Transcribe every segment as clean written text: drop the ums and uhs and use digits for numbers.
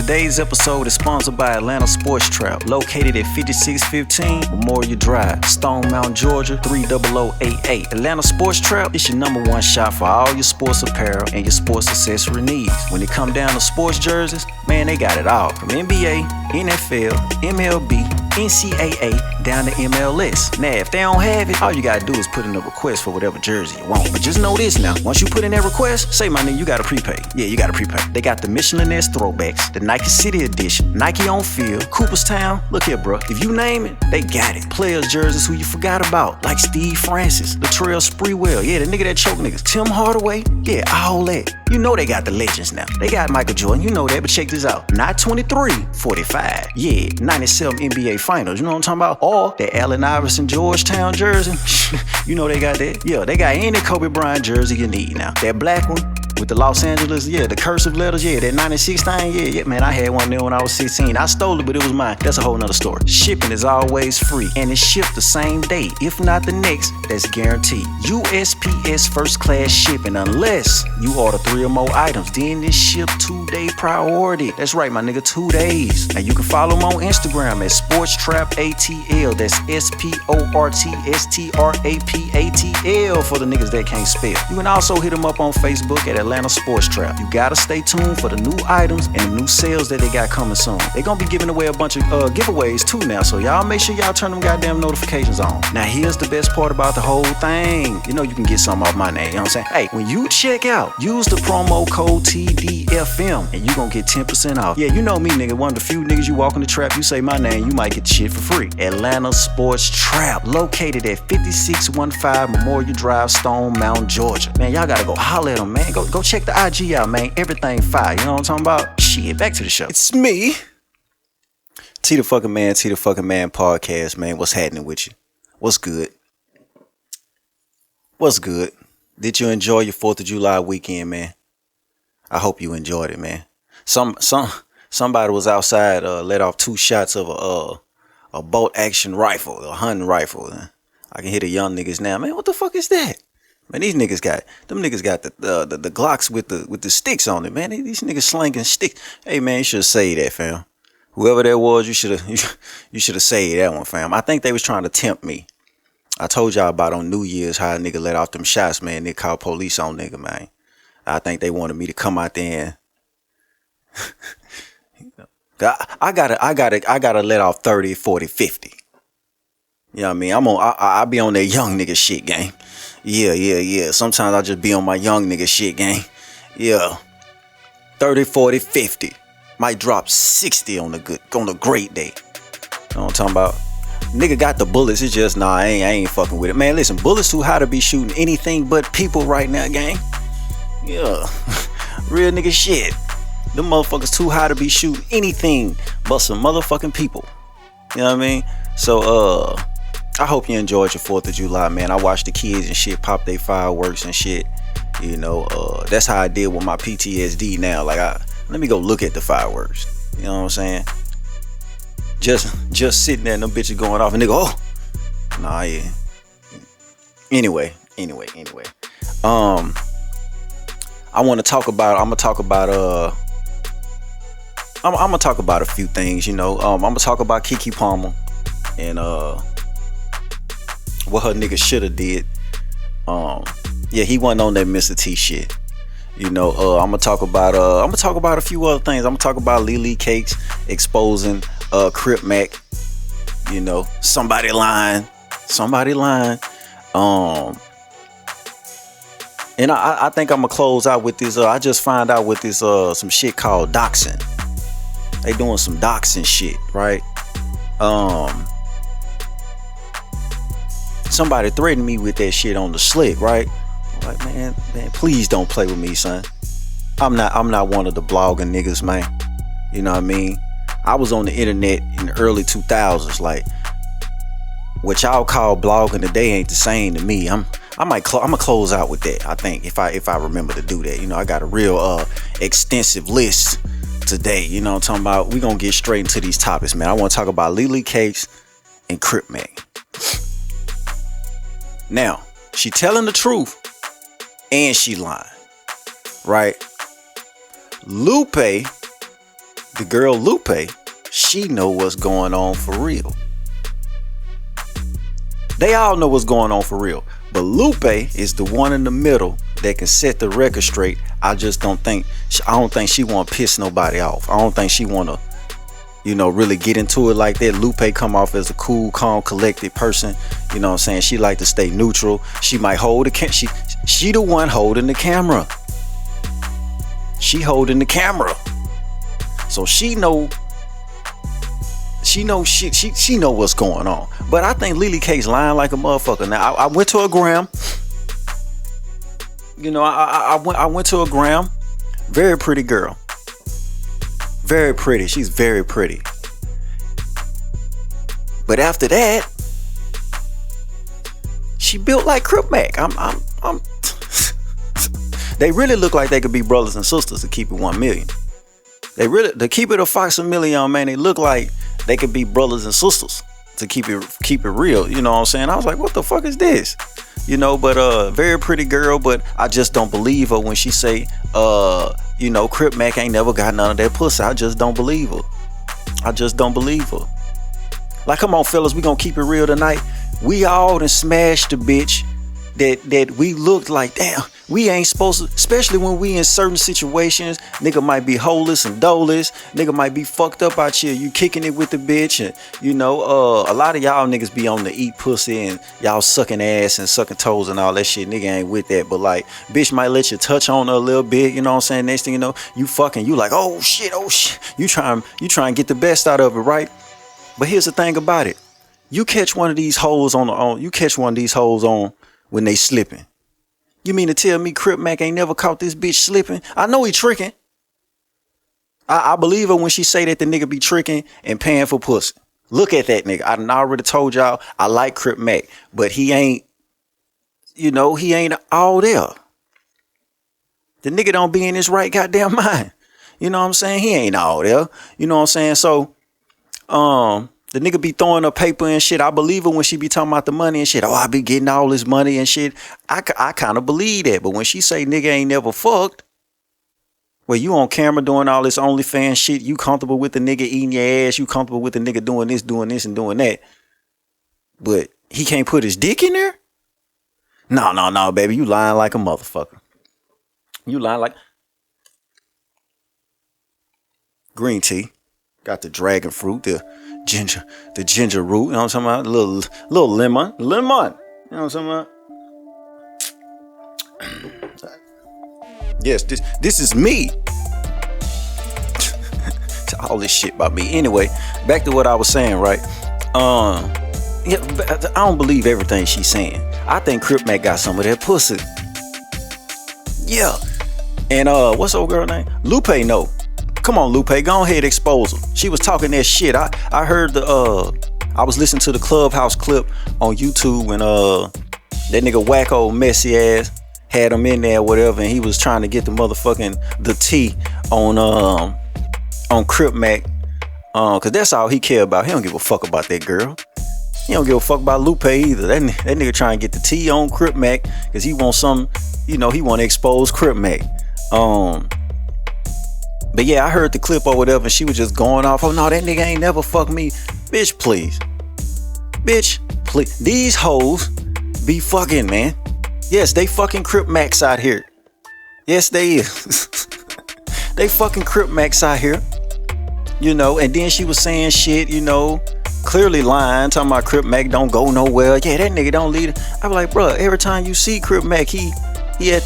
Today's episode is sponsored by Atlanta Sports Trap, located at 5615 Memorial Drive, Stone Mountain, Georgia, 30088. Atlanta Sports Trap is your #1 shop for all your sports apparel and your sports accessory needs. When it come down to sports jerseys, man, they got it all. From NBA, NFL, MLB, NCAA, down to MLS. Now, if they don't have it, all you gotta do is put in a request for whatever jersey you want. But just know this now, once you put in that request, say, my nigga, you gotta prepay. Yeah, you gotta prepay. They got the Michelin-esque throwbacks, the Nike City Edition, Nike on Field, Cooperstown. Look here, bro. If you name it, they got it. Players jerseys who you forgot about, like Steve Francis, Latrell Sprewell, yeah, the nigga that choke niggas, Tim Hardaway, yeah, all that. You know they got the legends now. They got Michael Jordan, you know that, but check this out. Not 23, 45. Yeah, 97 NBA Finals, you know what I'm talking about? Or that Allen Iverson Georgetown jersey. You know they got that. Yeah, they got any Kobe Bryant jersey you need now. That black one with the Los Angeles, yeah, the cursive letters, yeah, that 96 thing, yeah, man, I had one there when I was 16. I stole it, but it was mine. That's a whole nother story. Shipping is always free, and it's shipped the same day, if not the next, that's guaranteed. USPS first class shipping, unless you order 3 or more items, then it's shipped 2-day priority. That's right, my nigga, 2 days. Now you can follow them on Instagram at SportsTrapATL, that's SportsTrapATL for the niggas that can't spell. You can also hit them up on Facebook at Atlanta Sports Trap. You gotta stay tuned for the new items and the new sales that they got coming soon. They gonna be giving away a bunch of giveaways too now, so y'all make sure y'all turn them goddamn notifications on. Now here's the best part about the whole thing. You know you can get something off my name, you know what I'm saying? Hey, when you check out, use the promo code TDFM and you gonna get 10% off. Yeah, you know me, nigga, one of the few niggas you walk in the trap, you say my name, you might get the shit for free. Atlanta Sports Trap, located at 5615 Memorial Drive, Stone Mountain, Georgia. Man, y'all gotta go holler at them, man. Go check the IG out, man. Everything fire. You know what I'm talking about? Shit, back to the show. It's me, T the fucking man podcast, man. What's happening with you? What's good? What's good? Did you enjoy your 4th of July weekend, man? I hope you enjoyed it, man. Somebody was outside, let off 2 shots of a bolt action rifle, a hunting rifle. I can hear the young niggas now, man. What the fuck is that? Man, these niggas got the Glocks with the sticks on it, man. These niggas slinging sticks. Hey, man, you should have saved that, fam. Whoever that was, you should have saved that one, fam. I think they was trying to tempt me. I told y'all about on New Year's how a nigga let off them shots, man. They called police on nigga, man. I think they wanted me to come out there and I gotta let off 30, 40, 50. You know what I mean? I be on that young nigga shit, gang. Yeah. Sometimes I just be on my young nigga shit, gang. Yeah. 30, 40, 50. Might drop 60 on a great day. You know what I'm talking about? Nigga got the bullets. It's just, nah, I ain't fucking with it. Man, listen, bullets too high to be shooting anything but people right now, gang. Yeah. Real nigga shit. Them motherfuckers too high to be shooting anything but some motherfucking people. You know what I mean? So, I hope you enjoyed your 4th of July, man. I watched the kids and shit pop their fireworks and shit. You know, that's how I deal with my PTSD now. Like, let me go look at the fireworks. You know what I'm saying? Just sitting there and them bitches going off and they go, oh, nah, yeah. Anyway. I'm gonna talk about a few things, you know. I'm gonna talk about Keke Palmer and what her nigga shoulda did. Yeah, he wasn't on that Mr. T shit. You know, I'm gonna talk about a few other things. I'm gonna talk about Lily Cakes exposing CripMac. You know, somebody lying. And I think I'm gonna close out with this. I just found out with this some shit called Doxxing. They doing some Doxxing shit, right? Somebody threatened me with that shit on the slick, right? I'm like, man, please don't play with me, son. I'm not one of the blogging niggas, man. You know what I mean? I was on the internet in the early 2000s. Like, what y'all call blogging today ain't the same to me. I'm gonna close out with that. I think if I remember to do that. You know, I got a real extensive list today. You know what I'm talking about? We gonna get straight into these topics, man. I want to talk about Lily Cakes and CripMac. Now, she telling the truth and she lying, right? Lupe the girl Lupe, she know what's going on for real. They all know what's going on for real. But Lupe is the one in the middle that can set the record straight. I don't think she want to piss nobody off. I don't think she want to, really get into it like that. Lupe come off as a cool, calm, collected person. You know what I'm saying? She like to stay neutral. She might hold the she the one holding the camera. She holding the camera. So she know what's going on. But I think Lily K's lying like a motherfucker. Now I went to a gram. I went to a gram. Very pretty girl. Very pretty. She's very pretty. But after that, she built like CripMac. I'm They really look like they could be brothers and sisters to keep it 1 million. To keep it a Fox a million, man, they look like they could be brothers and sisters to keep it real. You know what I'm saying? I was like, what the fuck is this? But very pretty girl, but I just don't believe her when she say, CripMac ain't never got none of that pussy. I just don't believe her. I just don't believe her. Like, come on, fellas, we gonna keep it real tonight. We all done smashed the bitch that we looked like, damn, we ain't supposed to, especially when we in certain situations. Nigga might be holeless and doleless. Nigga might be fucked up out here. You kicking it with the bitch, and a lot of y'all niggas be on the eat pussy and y'all sucking ass and sucking toes and all that shit. Nigga ain't with that, but like, bitch might let you touch on her a little bit. You know what I'm saying? Next thing you know, you fucking, you like, oh shit. You try and get the best out of it, right? But here's the thing about it. You catch one of these hoes on when they slipping. You mean to tell me CripMac ain't never caught this bitch slipping? I know he tricking. I believe her when she say that the nigga be tricking and paying for pussy. Look at that nigga. I done already told y'all I like CripMac, but he ain't all there. The nigga don't be in his right goddamn mind. You know what I'm saying? He ain't all there. You know what I'm saying? So, the nigga be throwing up paper and shit. I believe her when she be talking about the money and shit. Oh, I be getting all this money and shit. I kind of believe that. But when she say nigga ain't never fucked, well, you on camera doing all this OnlyFans shit. You comfortable with the nigga eating your ass. You comfortable with the nigga doing this, and doing that. But he can't put his dick in there? No, baby. You lying like a motherfucker. You lying like... Green tea. Got the dragon fruit, the ginger root, you know what I'm talking about? A little lemon, you know what I'm talking about? Yes, this is me. All this shit about me. Anyway, back to what I was saying, right? Yeah, I don't believe everything she's saying. I think CripMac got some of that pussy. Yeah. And what's old girl name? Lupe, no. Come on, Lupe, go ahead, expose her. She was talking that shit. I heard I was listening to the Clubhouse clip on YouTube when that nigga wacko messy ass had him in there, whatever, and he was trying to get the tea on CripMac, cause that's all he care about. He don't give a fuck about that girl. He don't give a fuck about Lupe either. That nigga trying to get the tea on CripMac cause he wants he want to expose CripMac. But yeah, I heard the clip or whatever, and she was just going off. Oh no, that nigga ain't never fucked me. Bitch, please. Bitch, please. These hoes be fucking, man. Yes, they fucking CripMacs out here. Yes, they is. They fucking CripMacs out here. And then she was saying shit, clearly lying, talking about CripMac don't go nowhere. Yeah, that nigga don't lead. I'm like, bro, every time you see CripMac, he had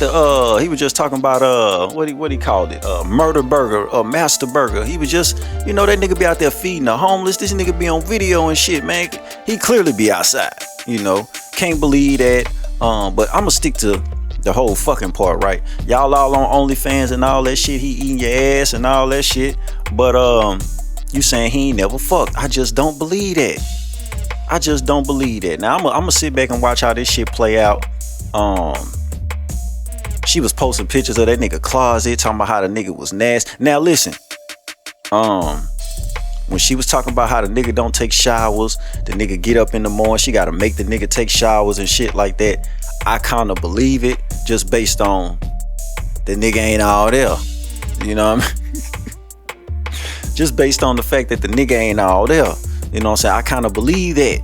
he was just talking about what he called it, murder burger, master burger. He was just, that nigga be out there feeding the homeless. This nigga be on video and shit, man. He clearly be outside, can't believe that. But I'ma stick to the whole fucking part, right? Y'all all on OnlyFans and all that shit. He eating your ass and all that shit. But you saying he ain't never fucked. I just don't believe that. I just don't believe that. Now I'm gonna sit back and watch how this shit play out. She was posting pictures of that nigga closet, talking about how the nigga was nasty. Now listen, when she was talking about how the nigga don't take showers, the nigga get up in the morning, she gotta make the nigga take showers and shit like that. I kinda believe it just based on the nigga ain't all there. You know what I mean? just based on the fact that the nigga ain't all there. You know what I'm saying? I kind of believe that.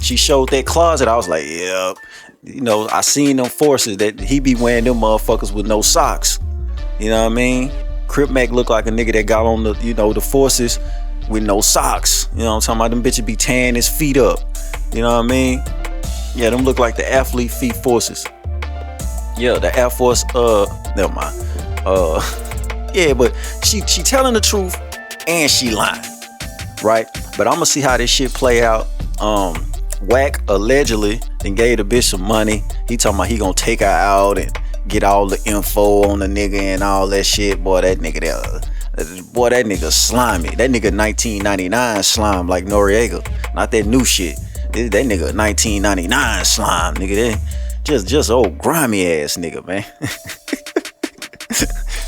She showed that closet. I was like, yeah. You know, I seen them forces that he be wearing them motherfuckers with no socks. You know what I mean? CripMac look like a nigga that got on the, you know, the forces with no socks. You know what I'm talking about? Them bitches be tearing his feet up. You know what I mean? Yeah, them look like the athlete feet forces. Yeah, the Air Force, never mind. Yeah, but she telling the truth and she lying, right? But I'm gonna see how this shit play out. Wack allegedly then gave the bitch some money. He talking about he gonna take her out and get all the info on the nigga and all that shit. Boy, that nigga that nigga slimy. That nigga 1999 slime like Noriega. Not that new shit. That nigga 1999 slime, nigga. That just old grimy ass nigga, man.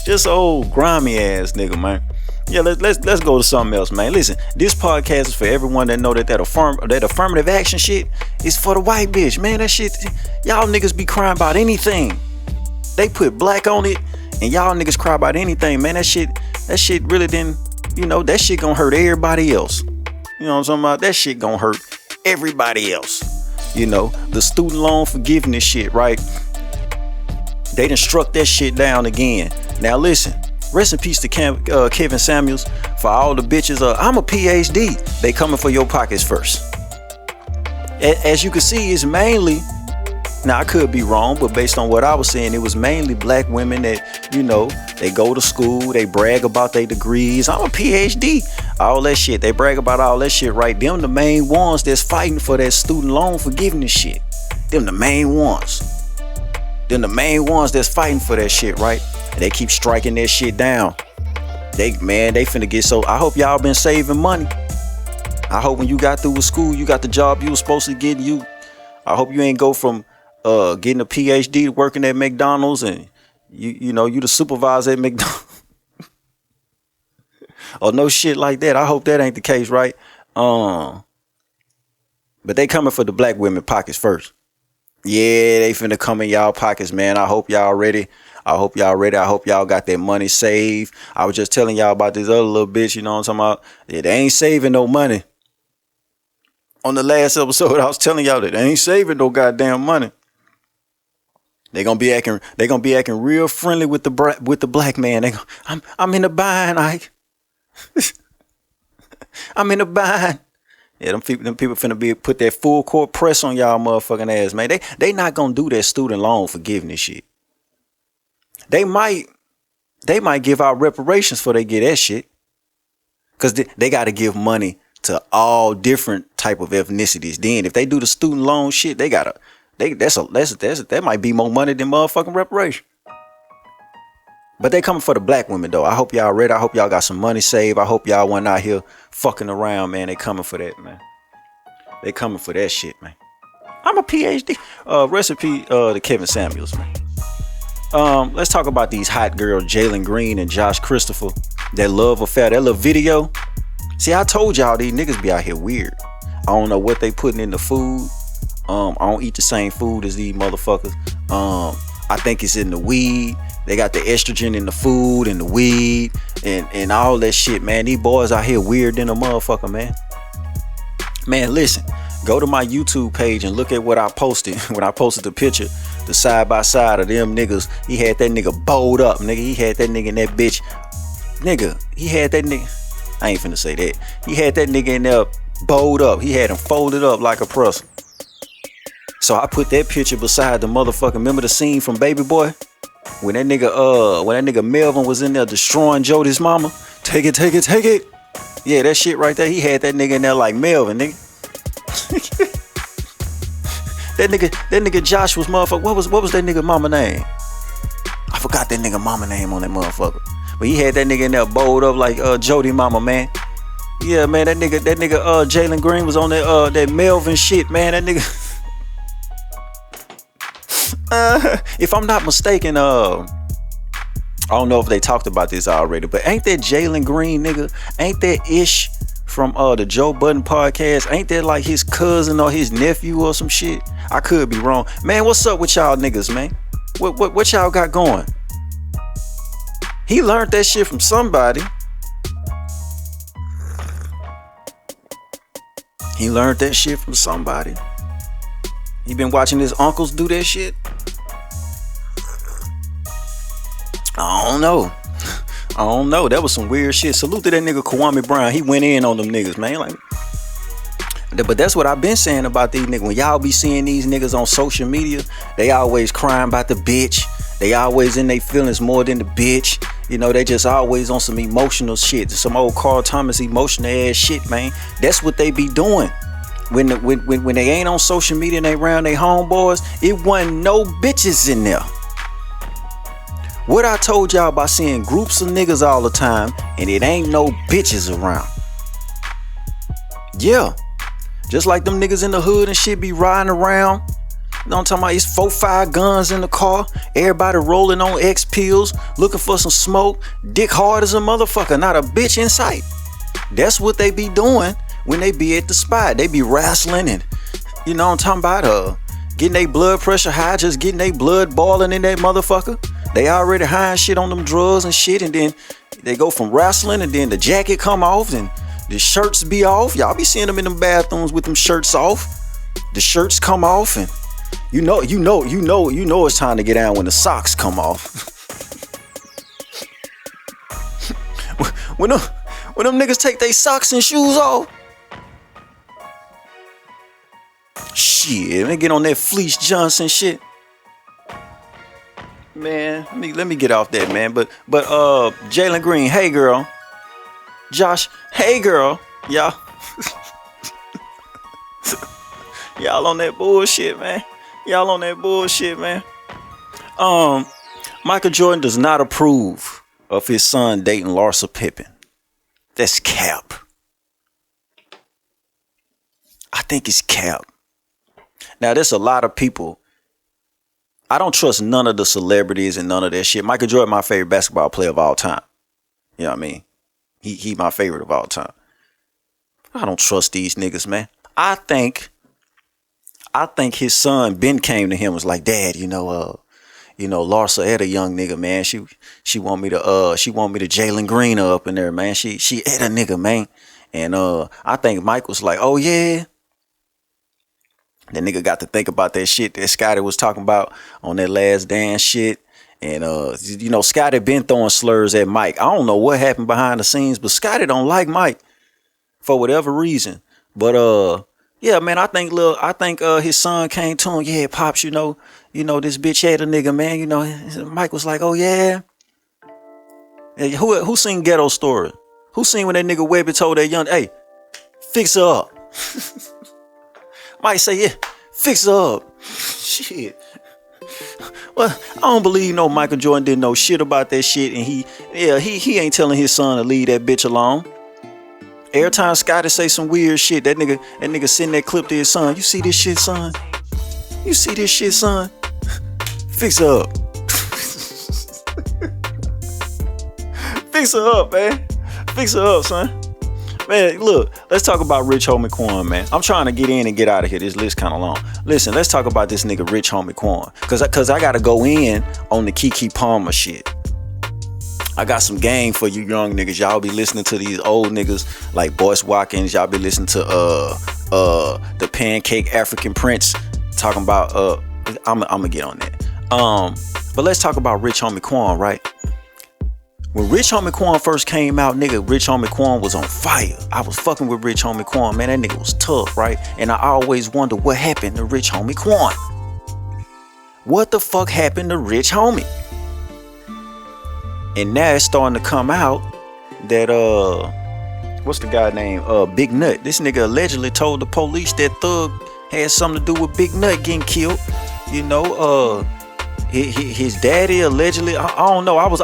Just old grimy ass nigga, man. Yeah, let's go to something else, man. Listen, this podcast is for everyone that know that affirmative action shit is for the white bitch, man. That shit, y'all niggas be crying about anything. They put black on it, and y'all niggas cry about anything, man. That shit really didn't, you know, that shit gonna hurt everybody else. You know what I'm talking about? That shit gonna hurt everybody else. You know, the student loan forgiveness shit, right? They done struck that shit down again. Now listen. Rest in peace to Kevin Samuels. For all the bitches, I'm a PhD. They coming for your pockets first. As you can see, it's mainly, now I could be wrong, but based on what I was saying, it was mainly black women that, you know, they go to school, they brag about their degrees. I'm a PhD. All that shit. They brag about all that shit, right? Them the main ones that's fighting for that student loan forgiveness shit. Them the main ones. Them the main ones that's fighting for that shit, right? And they keep striking that shit down. They finna get so. I hope y'all been saving money. I hope when you got through with school, you got the job you was supposed to get. I hope you ain't go from getting a PhD to working at McDonald's and you know you the supervisor at McDonald's or no shit like that. I hope that ain't the case, right? But they coming for the black women pockets first. Yeah, they finna come in y'all pockets, man. I hope y'all ready. I hope y'all got that money saved. I was just telling y'all about this other little bitch, you know what I'm talking about? Yeah, they ain't saving no money. On the last episode, I was telling y'all that they ain't saving no goddamn money. They gonna be acting real friendly with the black man. I'm in the bind, Ike. I'm in the bind. Yeah, them people finna put that full court press on y'all motherfucking ass, man. They not gonna do that student loan forgiveness shit. They might give out reparations before they get that shit. Cause they gotta give money to all different type of ethnicities. Then if they do the student loan shit, that might be more money than motherfucking reparation. But they coming for the black women though. I hope y'all ready. I hope y'all got some money saved. I hope y'all wasn't out here fucking around, man. They coming for that, man. They coming for that shit, man. I'm a PhD. Recipe to Kevin Samuels, man. Let's talk about these hot girls, Jalen Green and Josh Christopher. That love affair, that little video. See, I told y'all these niggas be out here weird. I don't know what they putting in the food. I don't eat the same food as these motherfuckers. I think it's in the weed. They got the estrogen in the food and the weed and all that shit, man. These boys out here weird than a motherfucker, man. Man, listen. Go to my YouTube page and look at what I posted when I posted the picture, the side by side of them niggas. He had that nigga bowled up, nigga. He had that nigga in that bitch. Nigga, he had that nigga. I ain't finna say that. He had that nigga in there bowled up. He had him folded up like a pretzel. So I put that picture beside the motherfucker. Remember the scene from Baby Boy? When that nigga Melvin was in there destroying Jody's mama. Take it. Yeah, that shit right there. He had that nigga in there like Melvin, nigga. that nigga Josh was motherfucker. What was that nigga mama name? I forgot that nigga mama name on that motherfucker. But he had that nigga in there bowled up like Jody mama, man. Yeah, man, that nigga Jalen Green was on that Melvin shit, man. That nigga. If I'm not mistaken, I don't know if they talked about this already, but ain't that Jalen Green nigga? Ain't that Ish from the Joe Budden podcast? Ain't that like his cousin or his nephew or some shit? I could be wrong, man. What's up with y'all niggas, man? What y'all got going? He learned that shit from somebody. He learned that shit from somebody. He been watching his uncles do that shit. I don't know. That was some weird shit. Salute to that nigga Kwame Brown. He went in on them niggas, man. Like, but that's what I've been saying about these niggas. When y'all be seeing these niggas on social media, they always crying about the bitch. They always in their feelings more than the bitch. You know, they just always on some emotional shit. Some old Carl Thomas emotional ass shit, man. That's what they be doing. When they ain't on social media and they around their homeboys, it wasn't no bitches in there. What I told y'all about seeing groups of niggas all the time and it ain't no bitches around. Yeah. Just like them niggas in the hood and shit be riding around. You know what I'm talking about? It's 4-5 guns in the car. Everybody rolling on X pills, looking for some smoke. Dick hard as a motherfucker, not a bitch in sight. That's what they be doing when they be at the spot. They be wrestling and, you know what I'm talking about? Getting their blood pressure high, just getting their blood boiling in that motherfucker. They already high and shit on them drugs and shit, and then they go from wrestling and then the jacket come off and the shirts be off. Y'all be seeing them in them bathrooms with them shirts off. The shirts come off and you know it's time to get down when the socks come off. when them niggas take their socks and shoes off. Shit, they get on that Fleece Johnson shit. Man, let me get off that, man. But Jalen Green, hey girl. Josh, hey girl. Y'all on that bullshit, man. Michael Jordan does not approve of his son dating Larsa Pippen. That's cap. I think it's cap. Now, there's a lot of people. I don't trust none of the celebrities and none of that shit. Michael Jordan, my favorite basketball player of all time. You know what I mean? He my favorite of all time. I don't trust these niggas, man. I think his son Ben came to him and was like, Dad, Larsa had a young nigga, man. She want me to Jalen Green her up in there, man. She had a nigga, man. And I think Mike was like, oh yeah. That nigga got to think about that shit that Scotty was talking about on that Last Dance shit. And, Scotty been throwing slurs at Mike. I don't know what happened behind the scenes, but Scotty don't like Mike for whatever reason. But, yeah, man, I think his son came to him. Yeah, Pops, this bitch had a nigga, man. Mike was like, oh, yeah. Hey, who seen Ghetto Story? Who seen when that nigga Webby told that young, hey, fix her up? Mike say, yeah, fix her up. Shit. Well, I don't believe Michael Jordan didn't know shit about that shit, and he ain't telling his son to leave that bitch alone. Every time Scotty say some weird shit, that nigga send that clip to his son. You see this shit, son? Fix her up. Fix her up, man. Fix her up, son. Man, look, let's talk about richhomiequan, man. I'm trying to get in and get out of here. This list kind of long. Listen, let's talk about this nigga richhomiequan. Cause I gotta go in on the Kekepalmer shit. I got some game for you young niggas. Y'all be listening to these old niggas like Boyce Watkins. Y'all be listening to the Pancake African Prince talking about I'ma get on that. But let's talk about richhomiequan, right? When richhomiequan first came out, nigga, richhomiequan was on fire. I was fucking with richhomiequan, man. That nigga was tough, right? And I always wonder what happened to richhomiequan. What the fuck happened to Rich Homie? And now it's starting to come out that what's the guy name? Big Nut. This nigga allegedly told the police that Thug had something to do with Big Nut getting killed. His daddy allegedly, I don't know. I was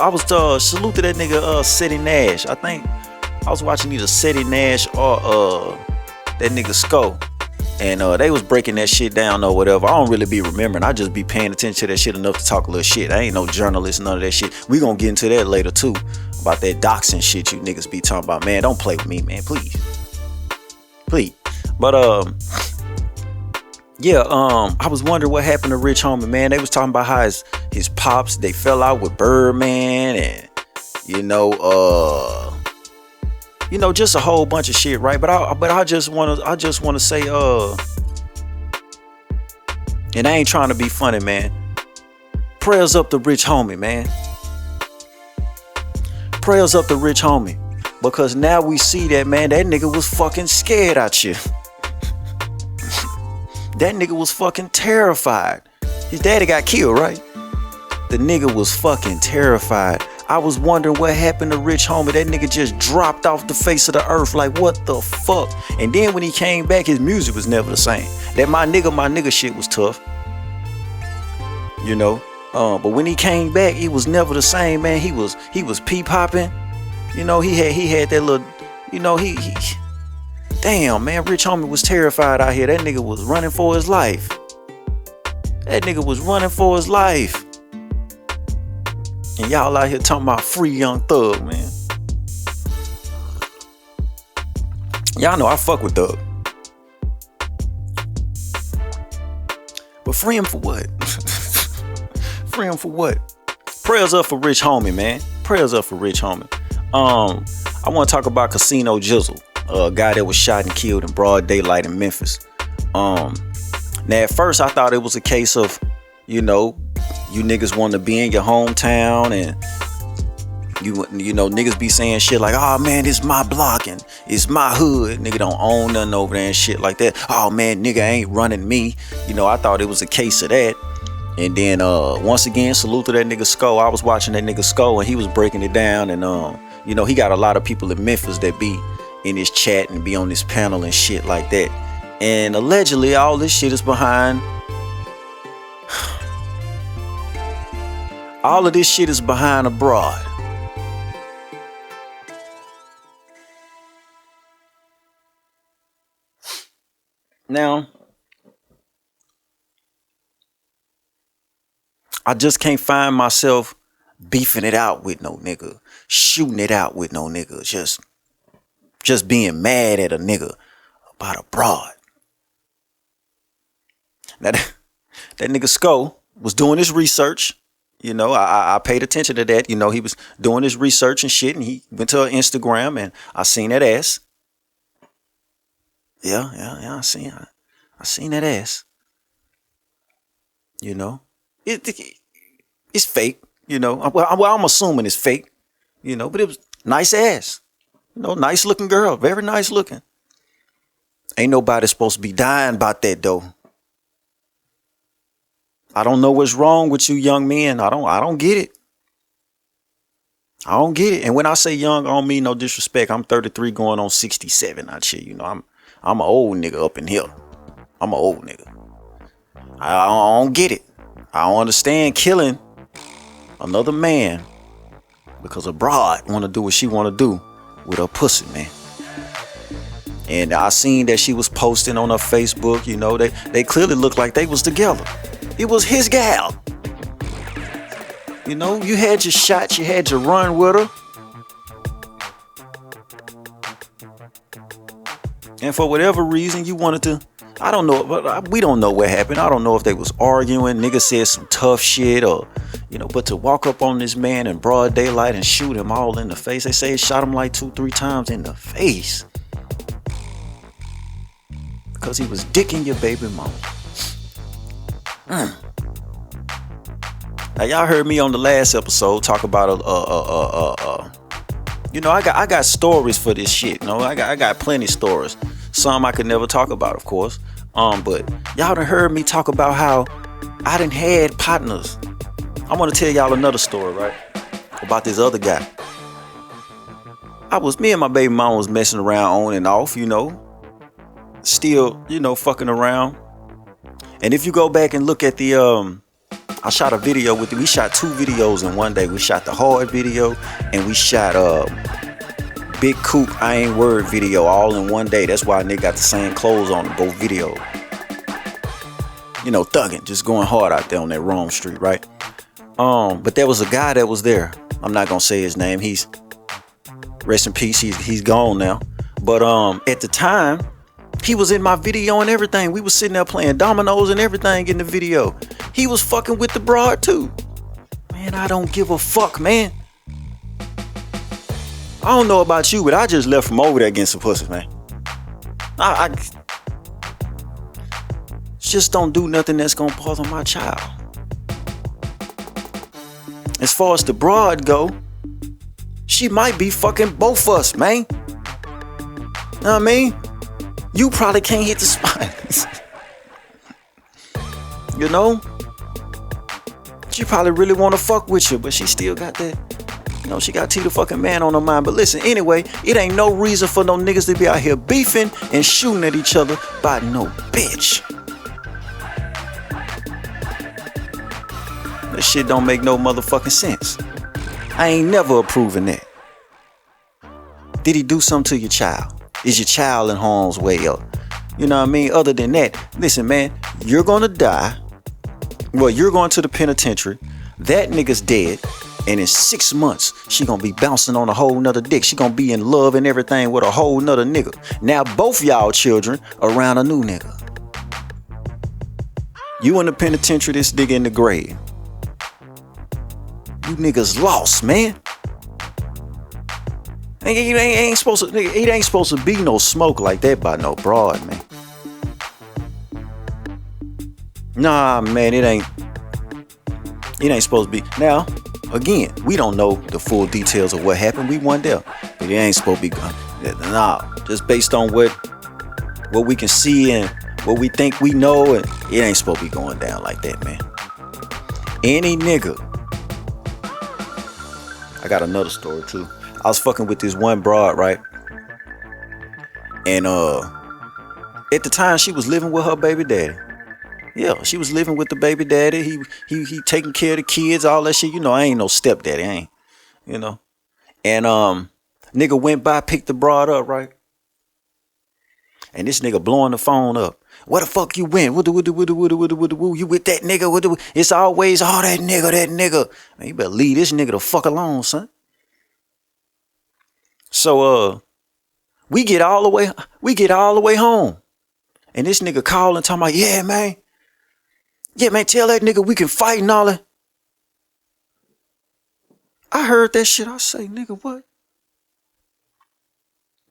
salute to that nigga Seti Nash. I think I was watching either Seti Nash or that nigga Sko. And they was breaking that shit down or whatever. I don't really be remembering. I just be paying attention to that shit enough to talk a little shit. I ain't no journalist, none of that shit. We gonna get into that later too. About that doxing shit you niggas be talking about. Man, don't play with me, man. Please. But I was wondering what happened to Rich Homie, man. They was talking about how his pops, they fell out with Birdman, and You know, just a whole bunch of shit, right? But I just wanna say, and I ain't trying to be funny, man. Prayers up to Rich Homie, man. Prayers up to Rich Homie. Because now we see that, man, that nigga was fucking scared out you. That nigga was fucking terrified. His daddy got killed, right? The nigga was fucking terrified. I was wondering what happened to Rich Homie. That nigga just dropped off the face of the earth. Like, what the fuck? And then when he came back, his music was never the same. That my nigga shit was tough. You know? But when he came back, he was never the same, man. He was pee popping. You know, he had that little, you know, he damn, man, Rich Homie was terrified out here. That nigga was running for his life. That nigga was running for his life. And y'all out here talking about free Young Thug, man. Y'all know I fuck with Thug. But free him for what? Free him for what? Prayers up for Rich Homie, man. Prayers up for Rich Homie. I want to talk about CasinoJizzle, a guy that was shot and killed in broad daylight in Memphis. Now at first I thought it was a case of, you know, you niggas want to be in your hometown and you know niggas be saying shit like, oh man, it's my block and it's my hood. Nigga don't own nothing over there and shit like that. Oh man, nigga ain't running me. You know, I thought it was a case of that. And then once again, salute to that nigga Sko. I was watching that nigga Sko and he was breaking it down. And you know, he got a lot of people in Memphis that be in his chat and be on this panel and shit like that. And allegedly all this shit is behind all of this shit is behind a broad. Now, I just can't find myself beefing it out with no nigga, shooting it out with no nigga, just being mad at a nigga about a broad. Now that nigga Sko was doing his research. You know, I paid attention to that. You know, he was doing his research and shit, and he went to her Instagram, and I seen that ass. Yeah, I seen that ass. You know, it's fake. You know, well, I'm assuming it's fake. You know, but it was nice ass. You know, nice looking girl, very nice looking. Ain't nobody supposed to be dying about that though. I don't know what's wrong with you young men. I don't get it. I don't get it. And when I say young, I don't mean no disrespect. I'm 33 going on 67. That shit, you know, I'm an old nigga up in here. I'm an old nigga. I don't get it. I don't understand killing another man because a broad want to do what she want to do with her pussy, man. And I seen that she was posting on her Facebook, you know, they clearly looked like they was together. It was his gal. You know, you had your shots, you had your run with her. And for whatever reason you wanted to, I don't know, but we don't know what happened. I don't know if they was arguing, nigga said some tough shit or, you know, but to walk up on this man in broad daylight and shoot him all in the face. They say it shot him like 2-3 times in the face. Because he was dicking your baby mama. Now y'all heard me on the last episode talk about you know, I got stories for this shit. You know, I got plenty of stories. Some I could never talk about, of course. But y'all done heard me talk about how I done had partners. I want to tell y'all another story, right? About this other guy. Me and my baby mom was messing around on and off, you know. Still, you know, fucking around. And if you go back and look at the I shot a video with it. We shot 2 videos in one day. We shot the hard video and we shot Big Coop I Ain't Word video all in one day. That's why they got the same clothes on in both videos. You know, thugging, just going hard out there on that Rome Street, right? But there was a guy that was there. I'm not gonna say his name. He's rest in peace. He's gone now. But at the time, he was in my video and everything. We was sitting there playing dominoes and everything in the video. He was fucking with the broad too. Man, I don't give a fuck, man. I don't know about you, but I just left from over there getting some pussy, man. I just don't do nothing that's gonna bother my child. As far as the broad go, she might be fucking both of us, man. Know what I mean? You probably can't hit the spot. You know? She probably really wanna fuck with you, but she still got that. You know, she got T the fucking man on her mind. But listen, anyway, it ain't no reason for no niggas to be out here beefing and shooting at each other by no bitch. That shit don't make no motherfucking sense. I ain't never approving that. Did he do something to your child? Is your child in harm's way up? You know what I mean? Other than that, listen, man, you're gonna die. Well, you're going to the penitentiary. That nigga's dead. And in 6 months, she gonna be bouncing on a whole nother dick. She gonna be in love and everything with a whole nother nigga. Now both y'all children around a new nigga. You in the penitentiary, this nigga in the grave. You niggas lost, man. It ain't supposed to be no smoke like that by no broad, man. Nah, man, it ain't supposed to be. Now, again, we don't know the full details of what happened. We weren't there, but it ain't supposed to be. Nah, just based on what we can see and what we think we know, and it ain't supposed to be going down like that, man. Any nigga. I got another story too. I was fucking with this one broad, right? And at the time she was living with her baby daddy. Yeah, she was living with the baby daddy. He taking care of the kids, all that shit. You know, I ain't no stepdaddy, I ain't. You know. And nigga went by, picked the broad up, right? And this nigga blowing the phone up. Where the fuck you went? You with that nigga? It's always that nigga. Man, you better leave this nigga the fuck alone, son. So we get all the way home. And this nigga calling, talking about, yeah, man, tell that nigga we can fight and all that. I heard that shit. I say, nigga, what?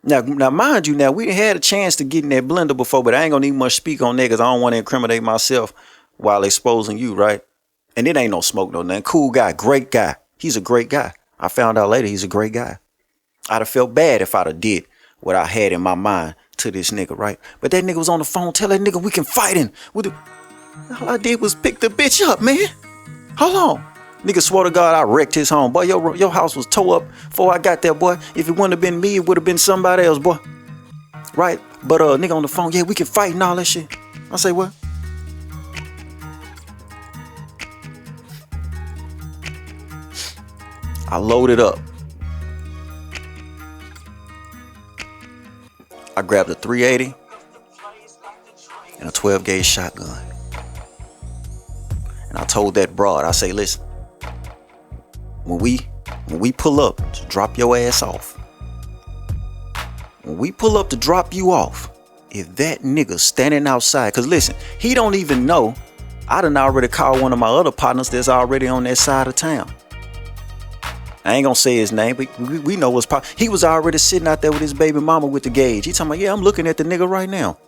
Now, mind you, now we had a chance to get in that blender before, but I ain't gonna need much speak on that because I don't want to incriminate myself while exposing you, right? And it ain't no smoke, no nothing. Cool guy, great guy. He's a great guy. I found out later he's a great guy. I'd have felt bad if I'd have did what I had in my mind to this nigga, right? But that nigga was on the phone. Tell that nigga we can fight him. All I did was pick the bitch up, man. Hold on. Nigga, swear to God, I wrecked his home. Boy, your house was tore up before I got there, boy. If it wouldn't have been me, it would have been somebody else, boy. Right? But nigga on the phone, yeah, we can fight and all that shit. I say, what? I loaded up. I grabbed a 380 and a 12 gauge shotgun. And I told that broad, I say, listen, when we pull up to drop your ass off, when we pull up to drop you off, if that nigga standing outside, cause listen, he don't even know, I done already called one of my other partners that's already on that side of town. I ain't gonna say his name, but we know what's pop. He was already sitting out there with his baby mama with the gauge. He talking about, yeah, I'm looking at the nigga right now.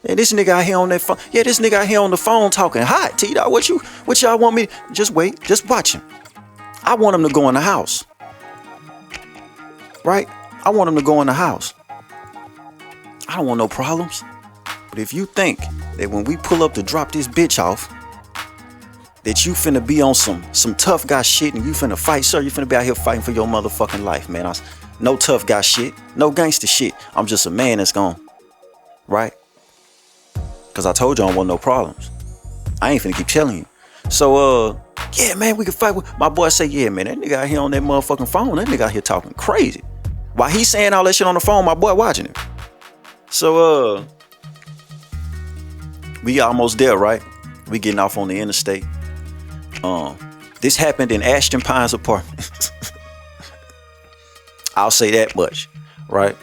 And this nigga out here on that phone. Yeah, this nigga out here on the phone talking hot. T-Dog, what y'all want me? Just wait, just watch him. I want him to go in the house. Right? I want him to go in the house. I don't want no problems. But if you think that when we pull up to drop this bitch off, that you finna be on some tough guy shit and you finna fight, sir, you finna be out here fighting for your motherfucking life, man. No tough guy shit, no gangster shit. I'm just a man that's gone. Right? Cause I told you I don't want no problems. I ain't finna keep telling you. So, yeah, man, we can fight. My boy say, yeah, man, that nigga out here on that motherfucking phone, that nigga out here talking crazy. While he saying all that shit on the phone, my boy watching him. So, we almost there, right? We getting off on the interstate. This happened in Ashton Pines apartment. I'll say that much, right?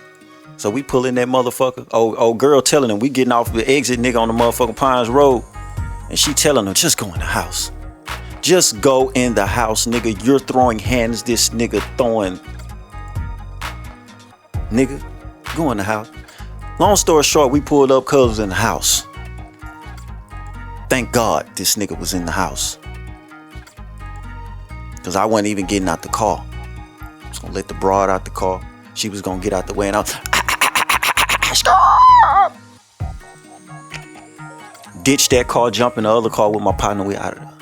So we pull in that motherfucker. Old girl telling him we getting off the exit, nigga, on the motherfucking Pines Road. And she telling him, just go in the house. Just go in the house, nigga. You're throwing hands. This nigga throwing nigga. Go in the house. Long story short, we pulled up, cuz was in the house. Thank God this nigga was in the house. Cause I wasn't even getting out the car. I was gonna let the broad out the car. She was gonna get out the way and I was ditch that car, jump in the other car with my partner. We out of there.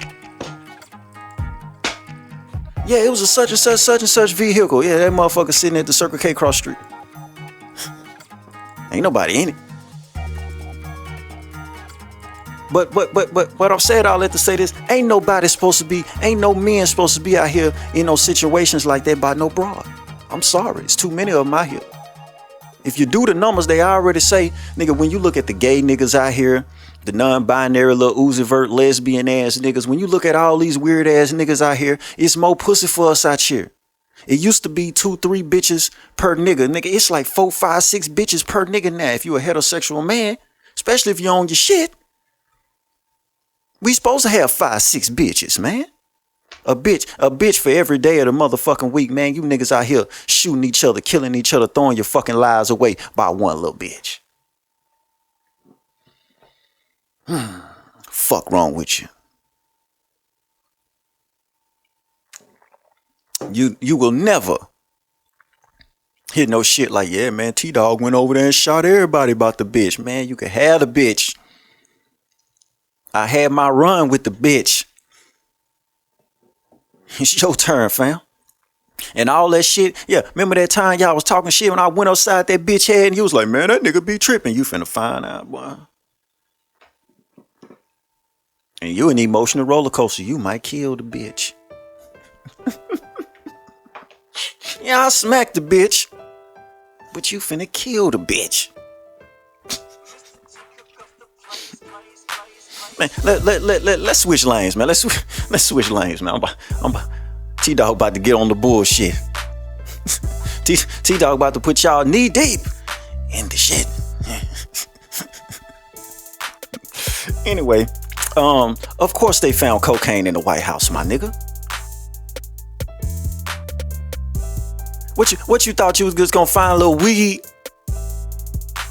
Yeah, it was a such and such vehicle. Yeah, that motherfucker sitting at the Circle K cross street. Ain't nobody in it. But I've said all that to say this. Ain't no men supposed to be out here in those situations like that by no broad. I'm sorry, it's too many of them out here. If you do the numbers, they already say, nigga, when you look at the gay niggas out here, the non-binary little Uzi Vert lesbian ass niggas, when you look at all these weird ass niggas out here, it's more pussy for us out here. It used to be 2-3 bitches per nigga. Nigga, it's like 4, 5, 6 bitches per nigga now. If you a heterosexual man, especially if you own your shit, we supposed to have 5, 6 bitches, man. A bitch for every day of the motherfucking week, man. You niggas out here shooting each other, killing each other, throwing your fucking lives away by one little bitch. Fuck wrong with you? You will never hear no shit like, yeah, man, T-Dog went over there and shot everybody about the bitch. Man, you can have the bitch. I had my run with the bitch. It's your turn, fam. And all that shit. Yeah, remember that time y'all was talking shit when I went outside that bitch head and you was like, man, that nigga be tripping. You finna find out, boy. And you an emotional roller coaster. You might kill the bitch. Yeah, I smacked the bitch. But you finna kill the bitch. Man, let's switch lanes, man. Let's switch lanes, man. T-Dog about to get on the bullshit. T-Dog about to put y'all knee deep in the shit. Anyway, of course they found cocaine in the White House, my nigga. What you thought you was just gonna find a little weed?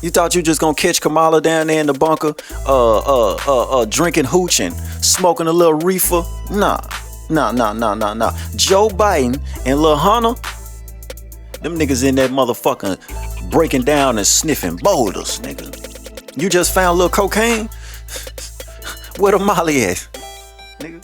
You thought you just gonna catch Kamala down there in the bunker, drinking hooch and smoking a little reefer? Nah. Joe Biden and Lil Hunter, them niggas in that motherfucking breaking down and sniffing boulders, nigga. You just found a little cocaine? Where the Molly at, nigga?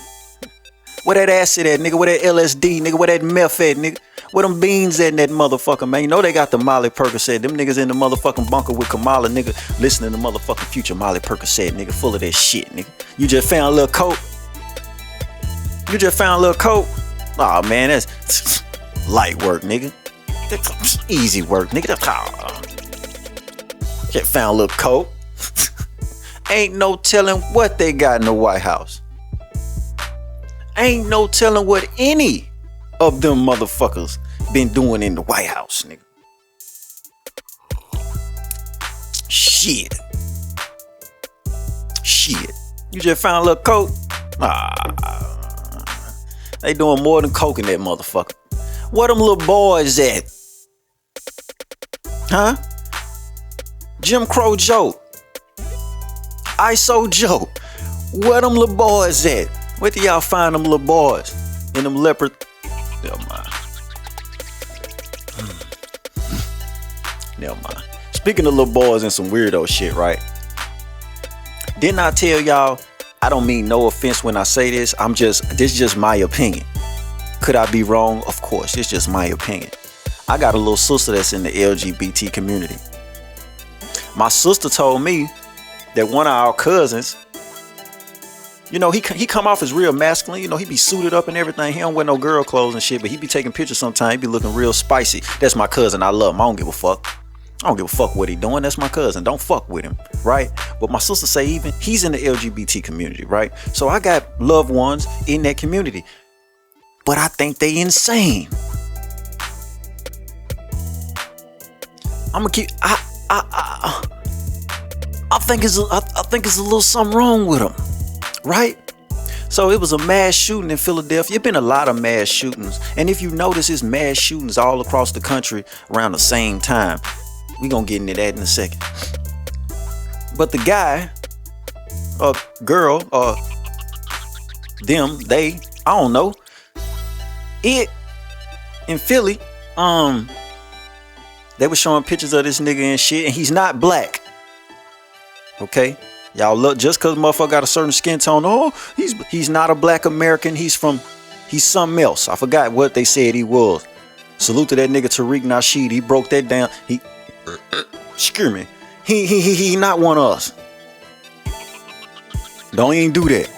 Where that acid at, nigga? Where that LSD, nigga? Where that meth at, nigga? Where them beans at in that motherfucker, man? You know they got the Molly Percocet. Them niggas in the motherfucking bunker with Kamala, nigga, listening to motherfucking Future Molly Percocet, nigga, full of that shit, nigga. You just found a little coke? Aw, man, that's light work, nigga. That's easy work, nigga. Just found a little coke. Ain't no telling what they got in the White House. Ain't no telling what any of them motherfuckers been doing in the White House, nigga. Shit. You just found a little coke? They doing more than coke in that motherfucker. Where them little boys at? Huh? Jim Crow Joe. ISO Joe. Where them little boys at? Where do y'all find them little boys? In them leopard. Never mind. Speaking of little boys and some weirdo shit, right? Didn't I tell y'all, I don't mean no offense when I say this. This is just my opinion. Could I be wrong? Of course, it's just my opinion. I got a little sister that's in the LGBT community. My sister told me that one of our cousins, you know, he come off as real masculine. You know, he be suited up and everything. He don't wear no girl clothes and shit, but he be taking pictures sometimes. He be looking real spicy. That's my cousin. I love him. I don't give a fuck. I don't give a fuck what he doing. That's my cousin. Don't fuck with him, right? But my sister say even he's in the LGBT community, right? So I got loved ones in that community, but I think they insane. I'm gonna keep. I think it's a little something wrong with them, right? So it was a mass shooting in Philadelphia. It's been a lot of mass shootings. And if you notice, it's mass shootings all across the country around the same time. We gonna get into that in a second. But the guy, girl, them, they, I don't know. It, in Philly, they were showing pictures of this nigga and shit, and he's not black. Okay? Y'all look, just cause motherfucker got a certain skin tone, oh, he's not a black American, he's something else. I forgot what they said he was. Salute to that nigga Tariq Nasheed. He broke that down. Excuse me. He not one of us. Don't even do that.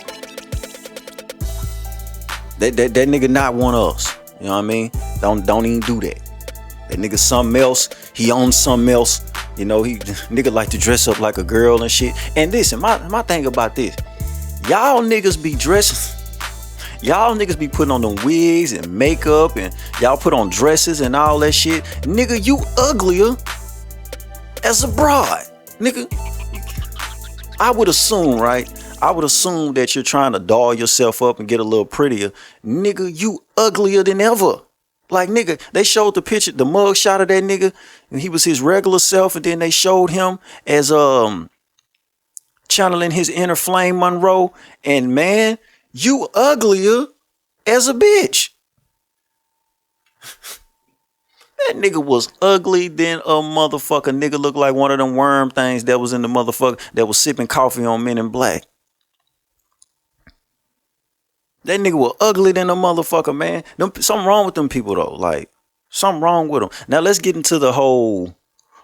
That nigga not one of us. You know what I mean? Don't even do that. That nigga something else. He owns something else. You know, nigga like to dress up like a girl and shit. And listen, my thing about this, y'all niggas be dressing, y'all niggas be putting on them wigs and makeup, and y'all put on dresses and all that shit. Nigga, you uglier as a broad. Nigga, I would assume, right? I would assume that you're trying to doll yourself up and get a little prettier. Nigga, you uglier than ever. Like, nigga, they showed the picture, the mug shot of that nigga, and he was his regular self, and then they showed him as channeling his inner Flame Monroe, and man, you uglier as a bitch. That nigga was ugly than a motherfucker. Nigga looked like one of them worm things that was in the motherfucker that was sipping coffee on Men in Black. That nigga was ugly than a motherfucker, man. Something wrong with them people, though. Like, something wrong with them. Now, let's get into the whole,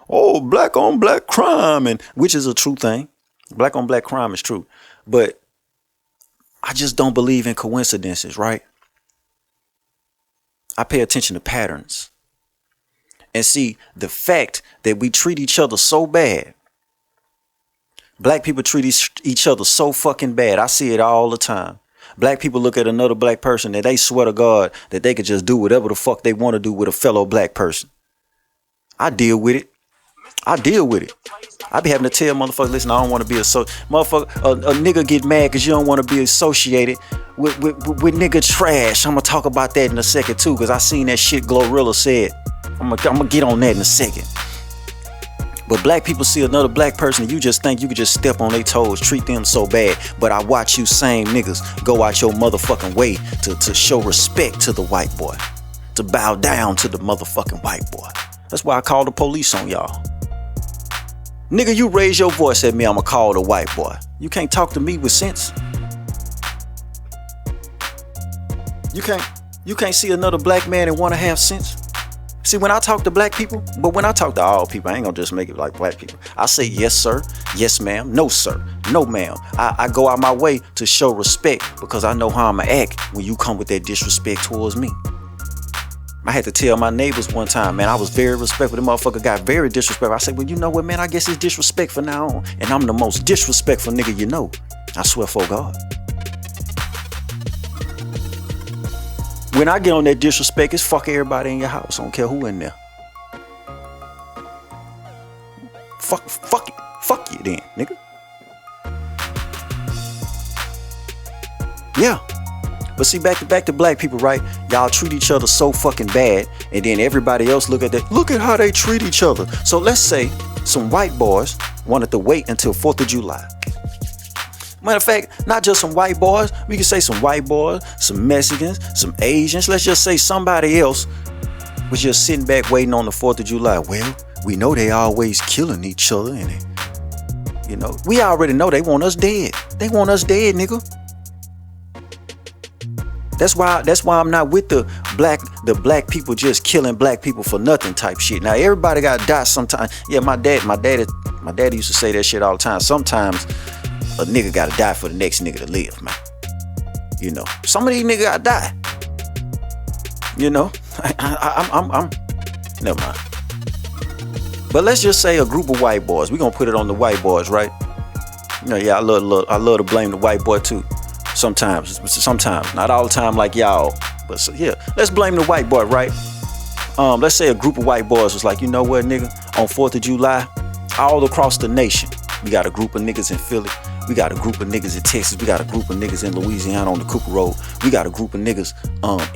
black on black crime, and which is a true thing. Black on black crime is true. But I just don't believe in coincidences, right? I pay attention to patterns. And see, the fact that we treat each other so bad. Black people treat each other so fucking bad. I see it all the time. Black people look at another black person and they swear to God that they could just do whatever the fuck they want to do with a fellow black person. I deal with it. I be having to tell motherfuckers, listen, I don't want to be motherfucker, a nigga get mad because you don't want to be associated with nigga trash. I'm going to talk about that in a second too, because I seen that shit Glorilla said. I'm gonna get on that in a second. But black people see another black person and you just think you could just step on their toes, treat them so bad. But I watch you same niggas go out your motherfucking way to show respect to the white boy, to bow down to the motherfucking white boy. That's why I call the police on y'all. Nigga, you raise your voice at me, I'ma call the white boy. You can't talk to me with sense. You can't see another black man and want to have sense. See, when I talk to black people, but when I talk to all people, I ain't gonna just make it like black people. I say yes, sir, yes, ma'am, no, sir, no, ma'am. I go out my way to show respect because I know how I'ma act when you come with that disrespect towards me. I had to tell my neighbors one time, man, I was very respectful. The motherfucker got very disrespectful. I said, well, you know what, man, I guess it's disrespect from now on. And I'm the most disrespectful nigga you know. I swear for God. When I get on that disrespect, it's fuck everybody in your house. I don't care who in there. Fuck you then, nigga. Yeah. But see, back to black people, right? Y'all treat each other so fucking bad, and then everybody else look at that. Look at how they treat each other. So let's say some white boys wanted to wait until 4th of July. Matter of fact, not just some white boys. We can say some white boys, some Mexicans, some Asians. Let's just say somebody else was just sitting back waiting on the 4th of July. Well, we know they always killing each other, and you know, we already know they want us dead. They want us dead, nigga. That's why I'm not with the black people just killing black people for nothing type shit. Now everybody got to die sometime. Yeah, my daddy used to say that shit all the time. Sometimes a nigga gotta die for the next nigga to live, man. You know, some of these niggas gotta die. You know, I'm never mind. But let's just say a group of white boys. We gonna put it on the white boys, right? You know, yeah, I love to blame the white boy too. Sometimes, not all the time like y'all. But so, yeah, let's blame the white boy, right? Let's say a group of white boys was like, you know what, nigga? On 4th of July, all across the nation, we got a group of niggas in Philly. We got a group of niggas in Texas. We got a group of niggas in Louisiana on the Cooper Road. We got a group of niggas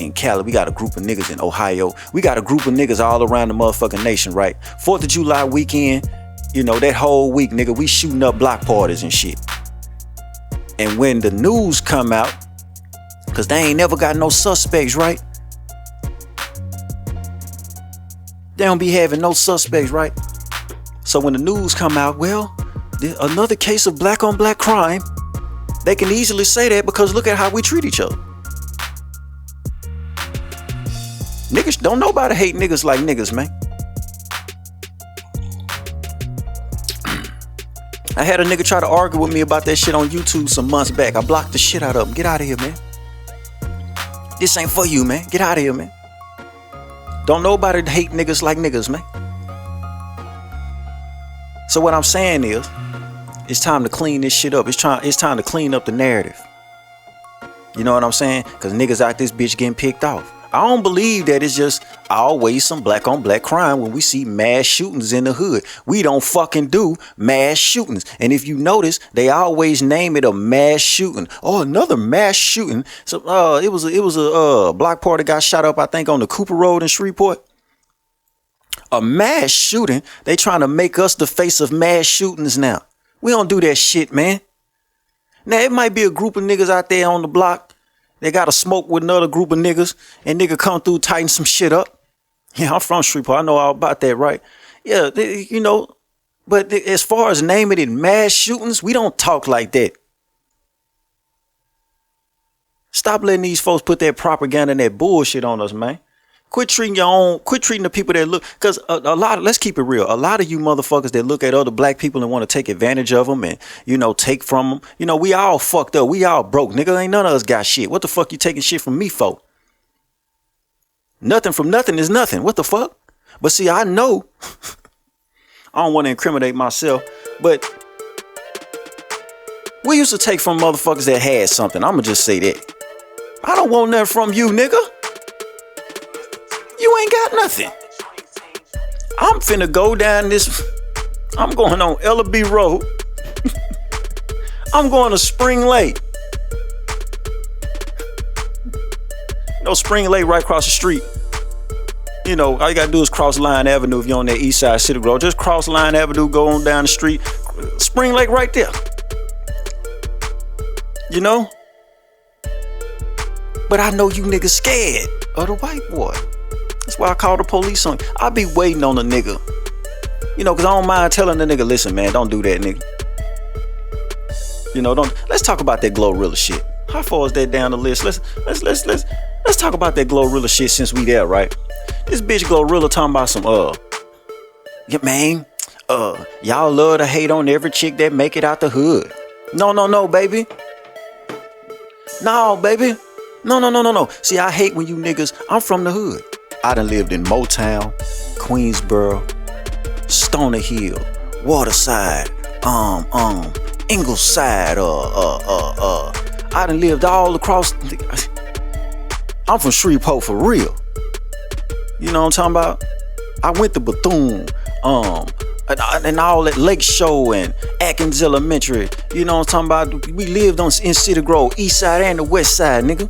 in Cali. We got a group of niggas in Ohio. We got a group of niggas all around the motherfucking nation, right? 4th of July weekend, you know, that whole week, nigga, we shooting up block parties and shit. And when the news come out, cause they ain't never got no suspects, right? They don't be having no suspects, right? So when the news come out, well, another case of black on black crime, they can easily say that because look at how we treat each other. Niggas, don't nobody hate niggas like niggas, man. I had a nigga try to argue with me about that shit on YouTube some months back. I blocked the shit out of him. Get out of here, man. This ain't for you, man. Get out of here, man. Don't nobody hate niggas like niggas, man. So what I'm saying is, it's time to clean this shit up. It's time to clean up the narrative. You know what I'm saying? Because niggas out this bitch getting picked off. I don't believe that it's just always some black on black crime when we see mass shootings in the hood. We don't fucking do mass shootings. And if you notice, they always name it a mass shooting. Oh, another mass shooting. So it was a block party got shot up, I think, on the Cooper Road in Shreveport. A mass shooting. They trying to make us the face of mass shootings now. We don't do that shit, man. Now, it might be a group of niggas out there on the block. They got to smoke with another group of niggas and nigga come through, tighten some shit up. Yeah, I'm from Shreveport. I know all about that, right? Yeah, you know, but as far as naming it mass shootings, we don't talk like that. Stop letting these folks put that propaganda and that bullshit on us, man. Quit treating the people that look, because let's keep it real. A lot of you motherfuckers that look at other black people and want to take advantage of them and, you know, take from them. You know, we all fucked up. We all broke. Nigga, ain't none of us got shit. What the fuck you taking shit from me for? Nothing from nothing is nothing. What the fuck? But see, I know, I don't want to incriminate myself, but we used to take from motherfuckers that had something. I'ma just say that. I don't want nothing from you, nigga. You ain't got nothing. I'm finna go down this. I'm going on Ellaby Road. I'm going to Spring Lake. No, Spring Lake right across the street. You know, all you gotta do is cross Line Avenue if you're on that east side City Road. Just cross Line Avenue, go on down the street. Spring Lake right there. You know? But I know you niggas scared of the white boy. That's why I call the police on you. I be waiting on a nigga. You know, cause I don't mind telling the nigga, listen, man, don't do that, nigga. You know, let's talk about that Glorilla shit. How far is that down the list? Let's talk about that Glorilla shit since we there, right? This bitch Glorilla talking about some yeah, man, y'all love to hate on every chick that make it out the hood. No, baby. No, baby. No. See, I hate when you niggas, I'm from the hood. I done lived in Motown, Queensboro, Stoner Hill, Waterside, Ingleside, I done lived all across. I'm from Shreveport for real. You know what I'm talking about? I went to Bethune, and all that Lake Show and Atkins Elementary. You know what I'm talking about? We lived in City Grove, East Side and the West Side, nigga.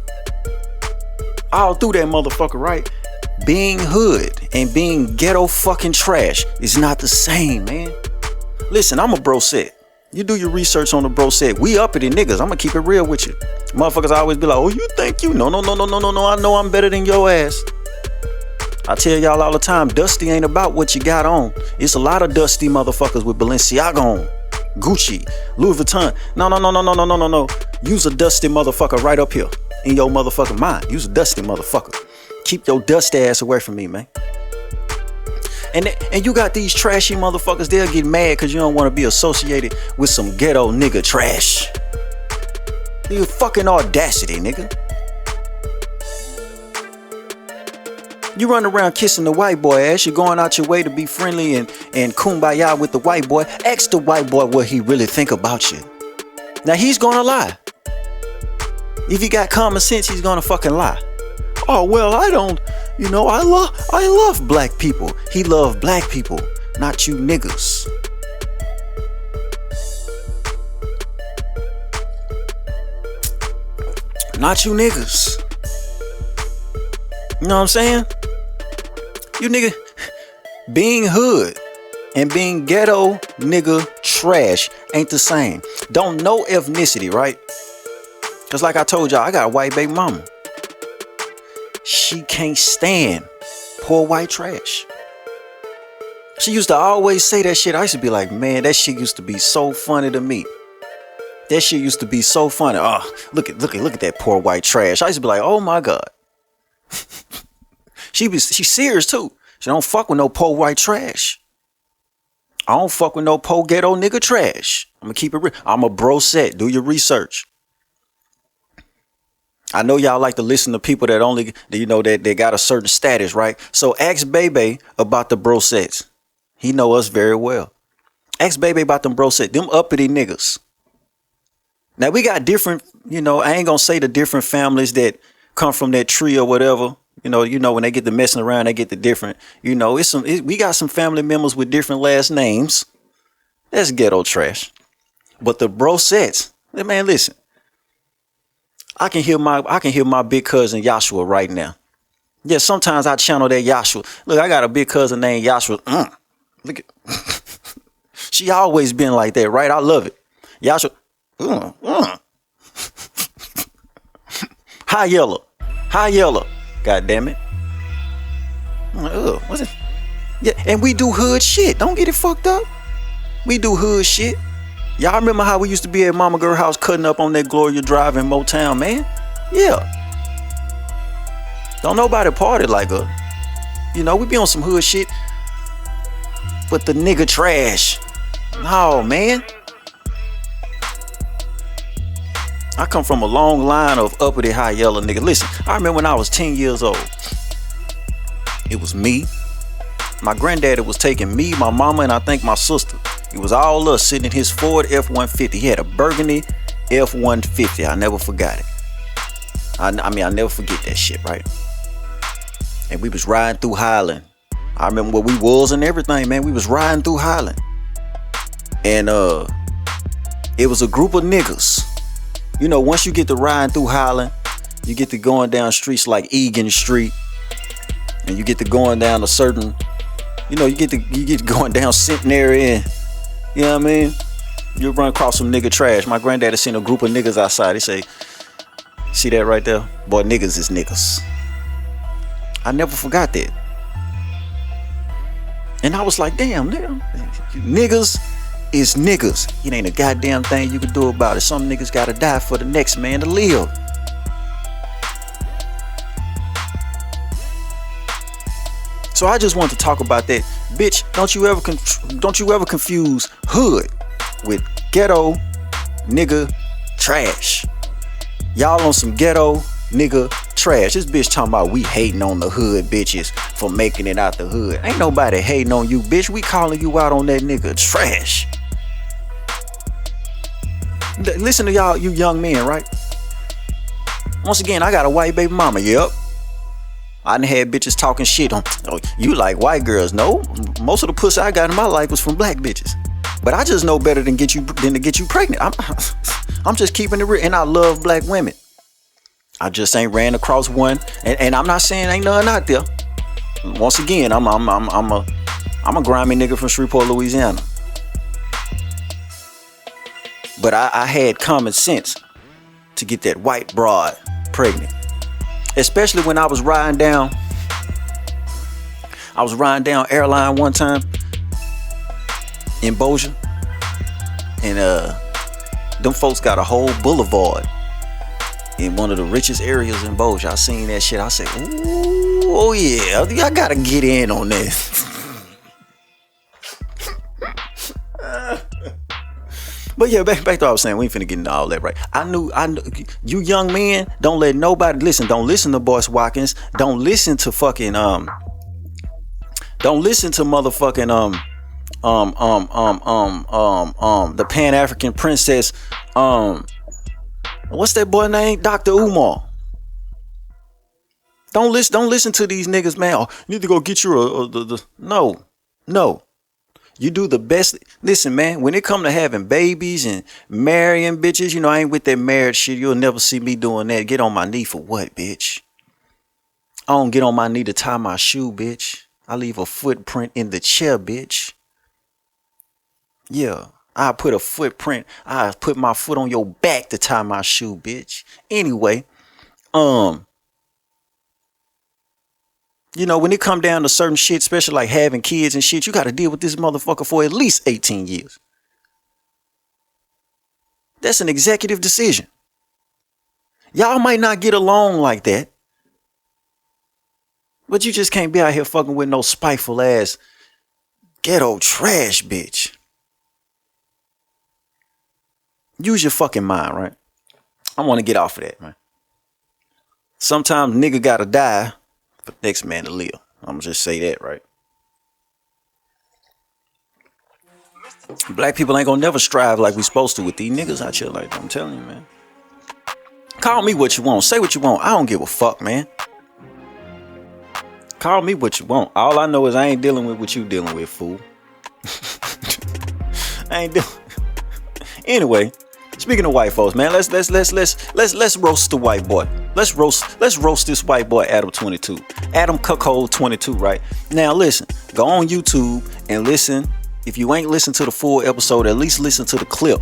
All through that motherfucker, right? Being hood and being ghetto fucking trash is not the same, man. Listen, I'm a bro set. You do your research on the bro set. We uppity niggas. I'm gonna keep it real with you. Motherfuckers always be like, oh, you think you? No. I know I'm better than your ass. I tell y'all all the time, dusty ain't about what you got on. It's a lot of dusty motherfuckers with Balenciaga on, Gucci, Louis Vuitton. No. Use a dusty motherfucker right up here in your motherfucking mind. Use a dusty motherfucker. Keep your dust ass away from me, man. And you got these trashy motherfuckers, they'll get mad because you don't want to be associated with some ghetto nigga trash. You fucking audacity, nigga. You run around kissing the white boy ass. You're going out your way to be friendly and kumbaya with the white boy. Ask the white boy what he really think about you. Now he's gonna lie. If he got common sense, he's gonna fucking lie. Oh, well, I don't, you know, I love black people. He loved black people, not you niggas. Not you niggas. You know what I'm saying? You nigga, being hood and being ghetto nigga trash ain't the same. Don't know ethnicity, right? Cause like I told y'all, I got a white baby mama. She can't stand poor white trash. She used to always say that shit. I used to be like, man, that shit used to be so funny to me. That shit used to be so funny. Oh, look at that poor white trash. I used to be like, oh my God. She's serious too. She don't fuck with no poor white trash. I don't fuck with no poor ghetto nigga trash. I'm gonna keep it real. I'm a bro set. Do your research. I know y'all like to listen to people that only, you know, that they got a certain status, right? So ask Bebe about the bro sets. He know us very well. Ask Bebe about them bro sets. Them uppity niggas. Now we got different, you know, I ain't gonna say the different families that come from that tree or whatever. You know, when they get to messing around, they get the different, you know, we got some family members with different last names. That's ghetto trash. But the bro sets, man, listen. I can hear my big cousin Joshua right now. Yeah, sometimes I channel that Joshua. Look, I got a big cousin named Joshua. Look at she always been like that, right? I love it. Joshua. High yellow. God damn it. What's it? Yeah, and we do hood shit. Don't get it fucked up. We do hood shit. Y'all remember how we used to be at Mama Girl house cutting up on that Gloria Drive in Motown, man? Yeah. Don't nobody party like us. You know, we be on some hood shit. But the nigga trash. No, man. I come from a long line of uppity high yellow nigga. Listen, I remember when I was 10 years old. It was me. My granddaddy was taking me, my mama, and I think my sister. It was all us sitting in his Ford F-150. He had a burgundy F-150. I never forgot it. I never forget that shit, right? And we was riding through Highland. I remember where we was and everything, man. We was riding through Highland. And it was a group of niggas. You know, once you get to riding through Highland, you get to going down streets like Egan Street. And you get to going down a certain, you know, you get to going down Centenary and, you know what I mean? You run across some nigga trash. My granddaddy seen a group of niggas outside. He say, see that right there? Boy, niggas is niggas. I never forgot that. And I was like, damn, niggas is niggas. It ain't a goddamn thing you can do about it. Some niggas gotta die for the next man to live. So I just want to talk about that. Bitch, don't you ever confuse hood with ghetto nigga trash. Y'all on some ghetto nigga trash. This bitch talking about we hating on the hood bitches for making it out the hood. Ain't nobody hating on you, bitch. We calling you out on that nigga trash. Listen to y'all, you young men, right? Once again, I got a white baby mama. Yep. I done had bitches talking shit on, oh, you like white girls. No, most of the pussy I got in my life was from black bitches. But I just know better than to get you pregnant. I'm just keeping it real, and I love black women. I just ain't ran across one, and I'm not saying ain't none out there. Once again, I'm a grimy nigga from Shreveport, Louisiana. But I had common sense to get that white broad pregnant. Especially when I was riding down Airline one time in Bossier. And them folks got a whole boulevard in one of the richest areas in Bossier. I seen that shit. I said, ooh, oh yeah, I gotta get in on this. But yeah, back to what I was saying. We ain't finna get into all that, right? I knew you young men, don't let nobody listen. Don't listen to Boyce Watkins. Don't listen to fucking don't listen to motherfucking the Pan-African princess, what's that boy name? Dr. Umar. Don't listen to these niggas, man. Oh, you need to go get you no. You do the best. Listen, man, when it come to having babies and marrying bitches, you know, I ain't with that marriage shit. You'll never see me doing that. Get on my knee for what, bitch? I don't get on my knee to tie my shoe, bitch. I leave a footprint in the chair, bitch. Yeah, I put a footprint. I put my foot on your back to tie my shoe, bitch. Anyway, you know, when it come down to certain shit, especially like having kids and shit, you got to deal with this motherfucker for at least 18 years. That's an executive decision. Y'all might not get along like that, but you just can't be out here fucking with no spiteful ass ghetto trash bitch. Use your fucking mind, right? I want to get off of that, man. Sometimes nigga gotta die for the next man to live. I'm gonna just say that, right? Black people ain't gonna never strive like we supposed to with these niggas out here like that. I'm telling you, man. Call me what you want. Say what you want. I don't give a fuck, man. Call me what you want. All I know is I ain't dealing with what you dealing with, fool. I ain't dealing. Anyway, speaking of white folks, man, let's roast the white boy. Let's roast this white boy, Adam 22. Adam Cuckold 22, right? Now listen, go on YouTube and listen. If you ain't listened to the full episode, at least listen to the clip.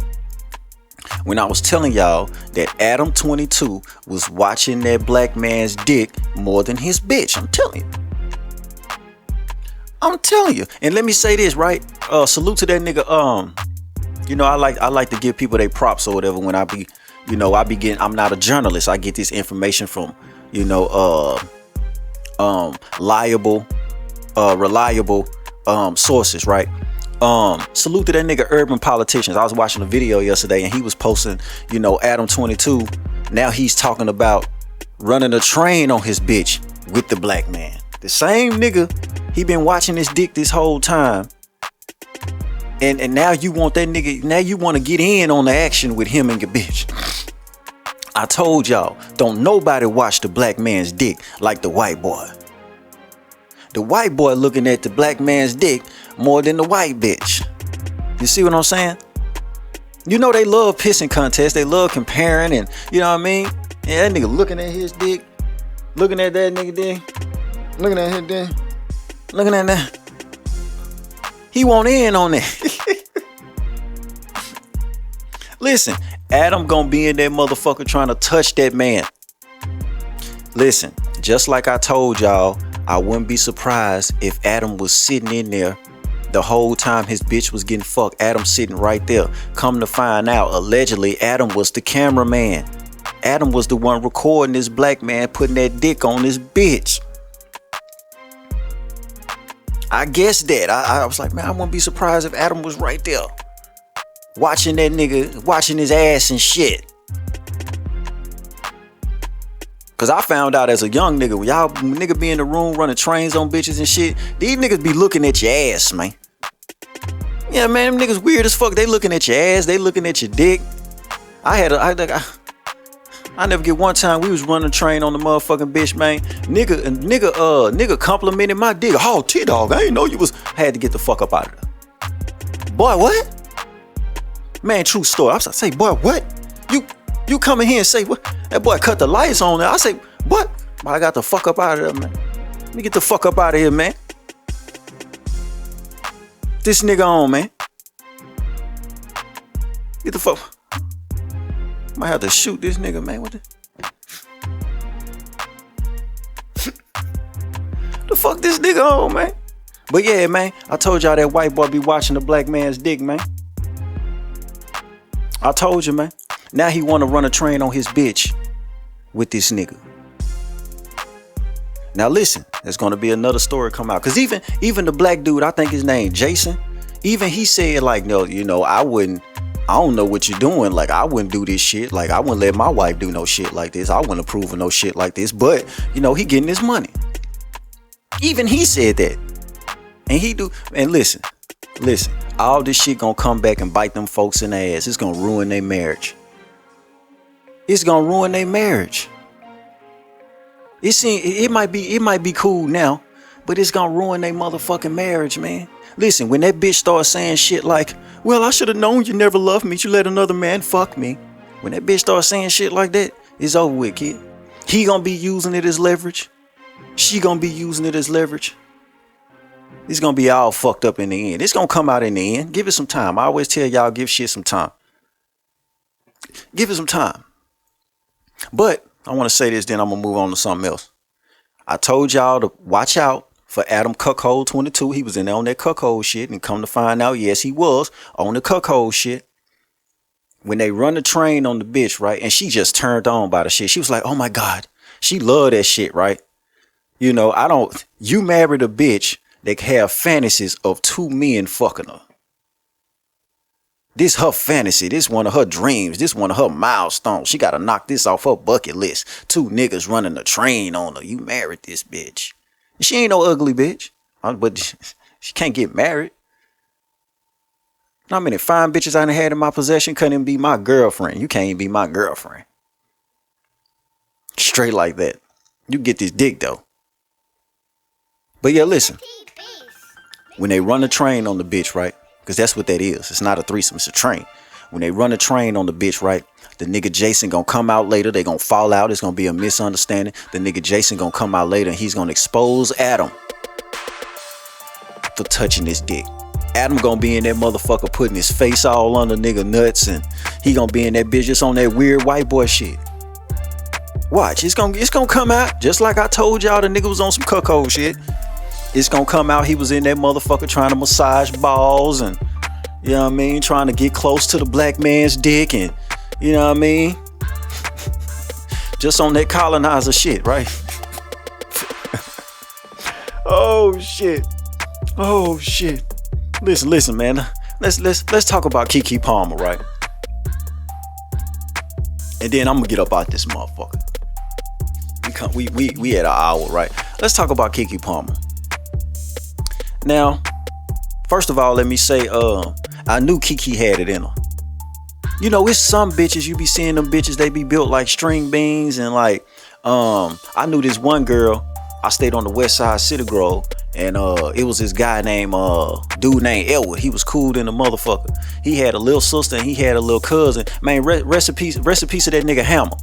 When I was telling y'all that Adam 22 was watching that black man's dick more than his bitch. I'm telling you. And let me say this, right? Salute to that nigga. You know, I like to give people their props or whatever when I be, you know, I'm not a journalist. I get this information from, you know, reliable sources, right? Salute to that nigga Urban Politicians. I was watching a video yesterday and he was posting, you know, Adam 22. Now he's talking about running a train on his bitch with the black man. The same nigga, he been watching his dick this whole time. And now you want that nigga, now you want to get in on the action with him and your bitch. I told y'all, don't nobody watch the black man's dick like the white boy. The white boy looking at the black man's dick more than the white bitch. You see what I'm saying? You know they love pissing contests. They love comparing and, you know what I mean? Yeah, that nigga looking at his dick. Looking at that nigga dick. Looking at his dick. Looking at that. He want in on that. Listen, Adam gonna be in that motherfucker trying to touch that man. Listen, just like I told y'all, I wouldn't be surprised if Adam was sitting in there the whole time his bitch was getting fucked. Adam sitting right there. Come to find out, allegedly, Adam was the cameraman. Adam was the one recording this black man putting that dick on his bitch. I guess that. I was like, man, I wouldn't be surprised if Adam was right there. Watching that nigga, watching his ass and shit. Cause I found out as a young nigga, when y'all nigga be in the room running trains on bitches and shit, these niggas be looking at your ass, man. Yeah, man, them niggas weird as fuck. They looking at your ass, they looking at your dick. I never get one time we was running a train on the motherfucking bitch, man. Nigga complimented my dick. Oh, T-Dog, I ain't know you was. I had to get the fuck up out of there. Boy, what? Man, true story. I was like, say, boy, what? You come in here and say, what? That boy cut the lights on there. I say, what? I got the fuck up out of there, man. Let me get the fuck up out of here, man. This nigga on, man. Get the fuck. Might have to shoot this nigga, man. What the fuck this nigga on, man? But yeah, man, I told y'all that white boy be watching the black man's dick, man. I told you, man. Now he want to run a train on his bitch with this nigga. Now listen, there's going to be another story come out. Because even the black dude, I think his name Jason, even he said like, no, you know, I don't know what you're doing. Like, I wouldn't do this shit. Like, I wouldn't let my wife do no shit like this. I wouldn't approve of no shit like this. But, you know, he getting his money. Even he said that. And he do. And listen, all this shit gonna come back and bite them folks in the ass. It's gonna ruin their marriage. It's gonna ruin their marriage. It might be cool now, but it's gonna ruin their motherfucking marriage, man. Listen, when that bitch starts saying shit like, well, I should have known you never loved me. You let another man fuck me. When that bitch starts saying shit like that, it's over with, kid. He gonna be using it as leverage. She gonna be using it as leverage. It's gonna be all fucked up in the end. It's gonna come out in the end. Give it some time. I always tell y'all, give shit some time. Give it some time. But I want to say this, then I'm gonna move on to something else. I told y'all to watch out for Adam Cuckold 22. He was in there on that cuckold shit, and come to find out, yes, he was on the cuckold shit. When they run the train on the bitch, right? And she just turned on by the shit. She was like, oh my God. She loved that shit, right? You know, you married a bitch that can have fantasies of two men fucking her. This her fantasy. This one of her dreams. This one of her milestones. She got to knock this off her bucket list. Two niggas running the train on her. You married this bitch. She ain't no ugly bitch. But she can't get married. How many fine bitches I done had in my possession couldn't even be my girlfriend. You can't even be my girlfriend. Straight like that. You get this dick though. But yeah, listen. When they run a train on the bitch, right? Because that's what that is. It's not a threesome, it's a train. When they run a train on the bitch, right? The nigga Jason gonna come out later. They gonna fall out. It's gonna be a misunderstanding. The nigga Jason gonna come out later and he's gonna expose Adam for touching this dick. Adam gonna be in that motherfucker putting his face all under nigga nuts, and he gonna be in that bitch just on that weird white boy shit. Watch, it's gonna come out just like I told y'all the nigga was on some cuckold shit. It's gonna come out he was in that motherfucker trying to massage balls and, you know what I mean, trying to get close to the black man's dick and, you know what I mean, just on that colonizer shit, right? Oh shit. Oh shit. Listen, man. Let's talk about Keke Palmer, right? And then I'm gonna get up out this motherfucker. We at an hour, right? Let's talk about Keke Palmer. Now, first of all, let me say, I knew Keke had it in her. You know, it's some bitches, you be seeing them bitches, they be built like string beans, and like, I knew this one girl. I stayed on the west side of City Grove, and it was this guy named dude named Elwood. He was cool than a motherfucker. He had a little sister and he had a little cousin. Man, recipes of that nigga Hammer.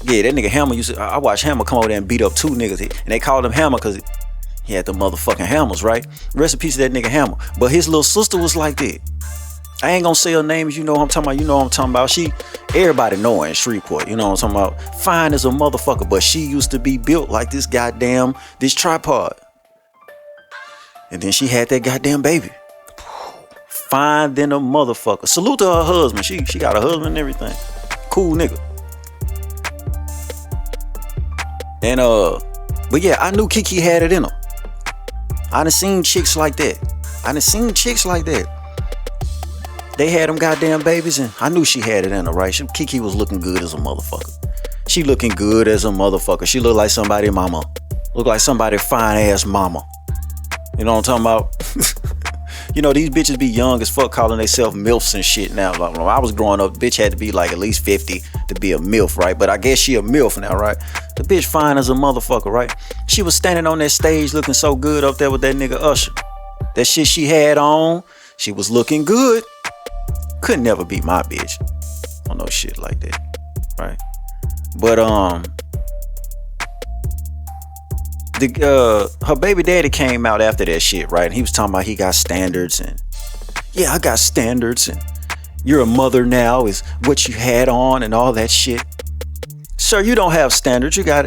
Yeah, that nigga Hammer I watched Hammer come over there and beat up two niggas, and they called him Hammer because he had the motherfucking hammers, right? Recipes of that nigga Hammer. But his little sister was like that. I ain't gonna say her name, you know what I'm talking about. You know what I'm talking about. Everybody know her in Shreveport. You know what I'm talking about. Fine as a motherfucker, but she used to be built like this tripod. And then she had that goddamn baby. Fine than a motherfucker. Salute to her husband. She got a husband and everything. Cool nigga. And but yeah, I knew Keke had it in her. I done seen chicks like that. They had them goddamn babies, and I knew she had it in her, right? Keke was looking good as a motherfucker. She looking good as a motherfucker. She looked like somebody mama. Looked like somebody fine ass mama. You know what I'm talking about? You know, these bitches be young as fuck calling themselves MILFs and shit now. Like, when I was growing up, bitch had to be like at least 50 to be a MILF, right? But I guess she a MILF now, right? The bitch fine as a motherfucker, right? She was standing on that stage looking so good up there with that nigga Usher. That shit she had on, she was looking good. Could never be my bitch on no shit like that, right? But her baby daddy came out after that shit, right? And he was talking about he got standards, and yeah, I got standards, and you're a mother now is what you had on and all that shit. Sir, you don't have standards. You got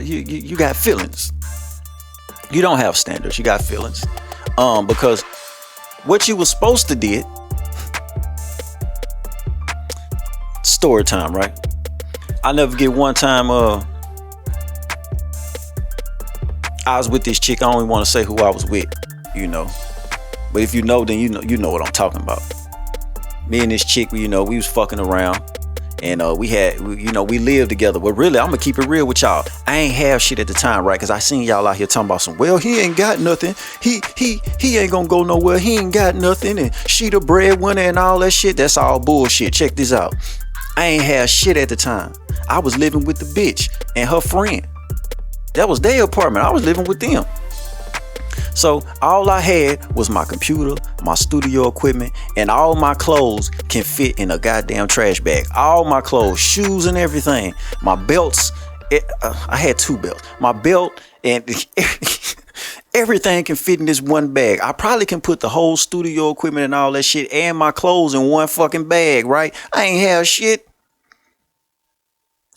feelings. You don't have standards. You got feelings. Because what you was supposed to did. Story time, right? I'll never forget one time I was with this chick. I don't even want to say who I was with, you know. But if you know, then you know what I'm talking about. Me and this chick, we was fucking around, and we lived together. But really, I'm gonna keep it real with y'all. I ain't have shit at the time, right? Cause I seen y'all out here talking about some. Well, he ain't got nothing. He ain't gonna go nowhere. He ain't got nothing, and she the breadwinner and all that shit. That's all bullshit. Check this out. I ain't have shit at the time. I was living with the bitch and her friend. That was their apartment. I was living with them. So all I had was my computer, my studio equipment, and all my clothes can fit in a goddamn trash bag. All my clothes, shoes and everything. My belts, I had 2 belts. My belt and everything can fit in this one bag. I probably can put the whole studio equipment and all that shit and my clothes in one fucking bag, right? I ain't have shit.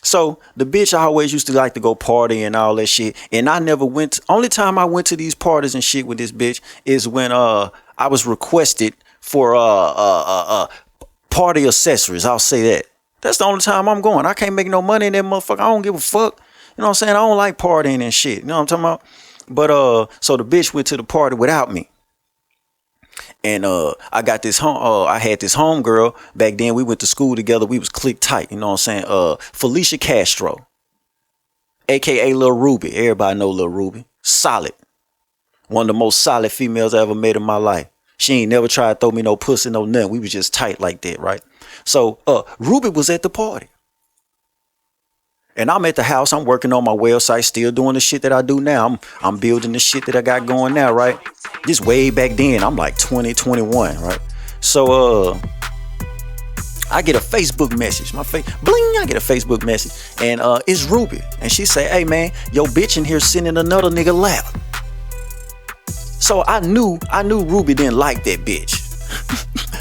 So the bitch always used to like to go party and all that shit. And I never went. Only time I went to these parties and shit with this bitch is when I was requested for party accessories. I'll say that. That's the only time I'm going. I can't make no money in that motherfucker. I don't give a fuck. You know what I'm saying? I don't like partying and shit. You know what I'm talking about? But so the bitch went to the party without me. And I got this I had this homegirl back then. We went to school together. We was click tight. You know what I'm saying? Felicia Castro, aka Lil Ruby. Everybody know Lil Ruby. Solid. One of the most solid females I ever met in my life. She ain't never tried to throw me no pussy, no nothing. We was just tight like that, right? So Ruby was at the party. And I'm at the house. I'm working on my website, still doing the shit that I do now. I'm building the shit that I got going now, right? This way back then. I'm like 20, 21, right? So I get a Facebook message. Bling, I get a Facebook message. And it's Ruby. And she say, hey man, your bitch in here sitting in another nigga lap. So I knew Ruby didn't like that bitch.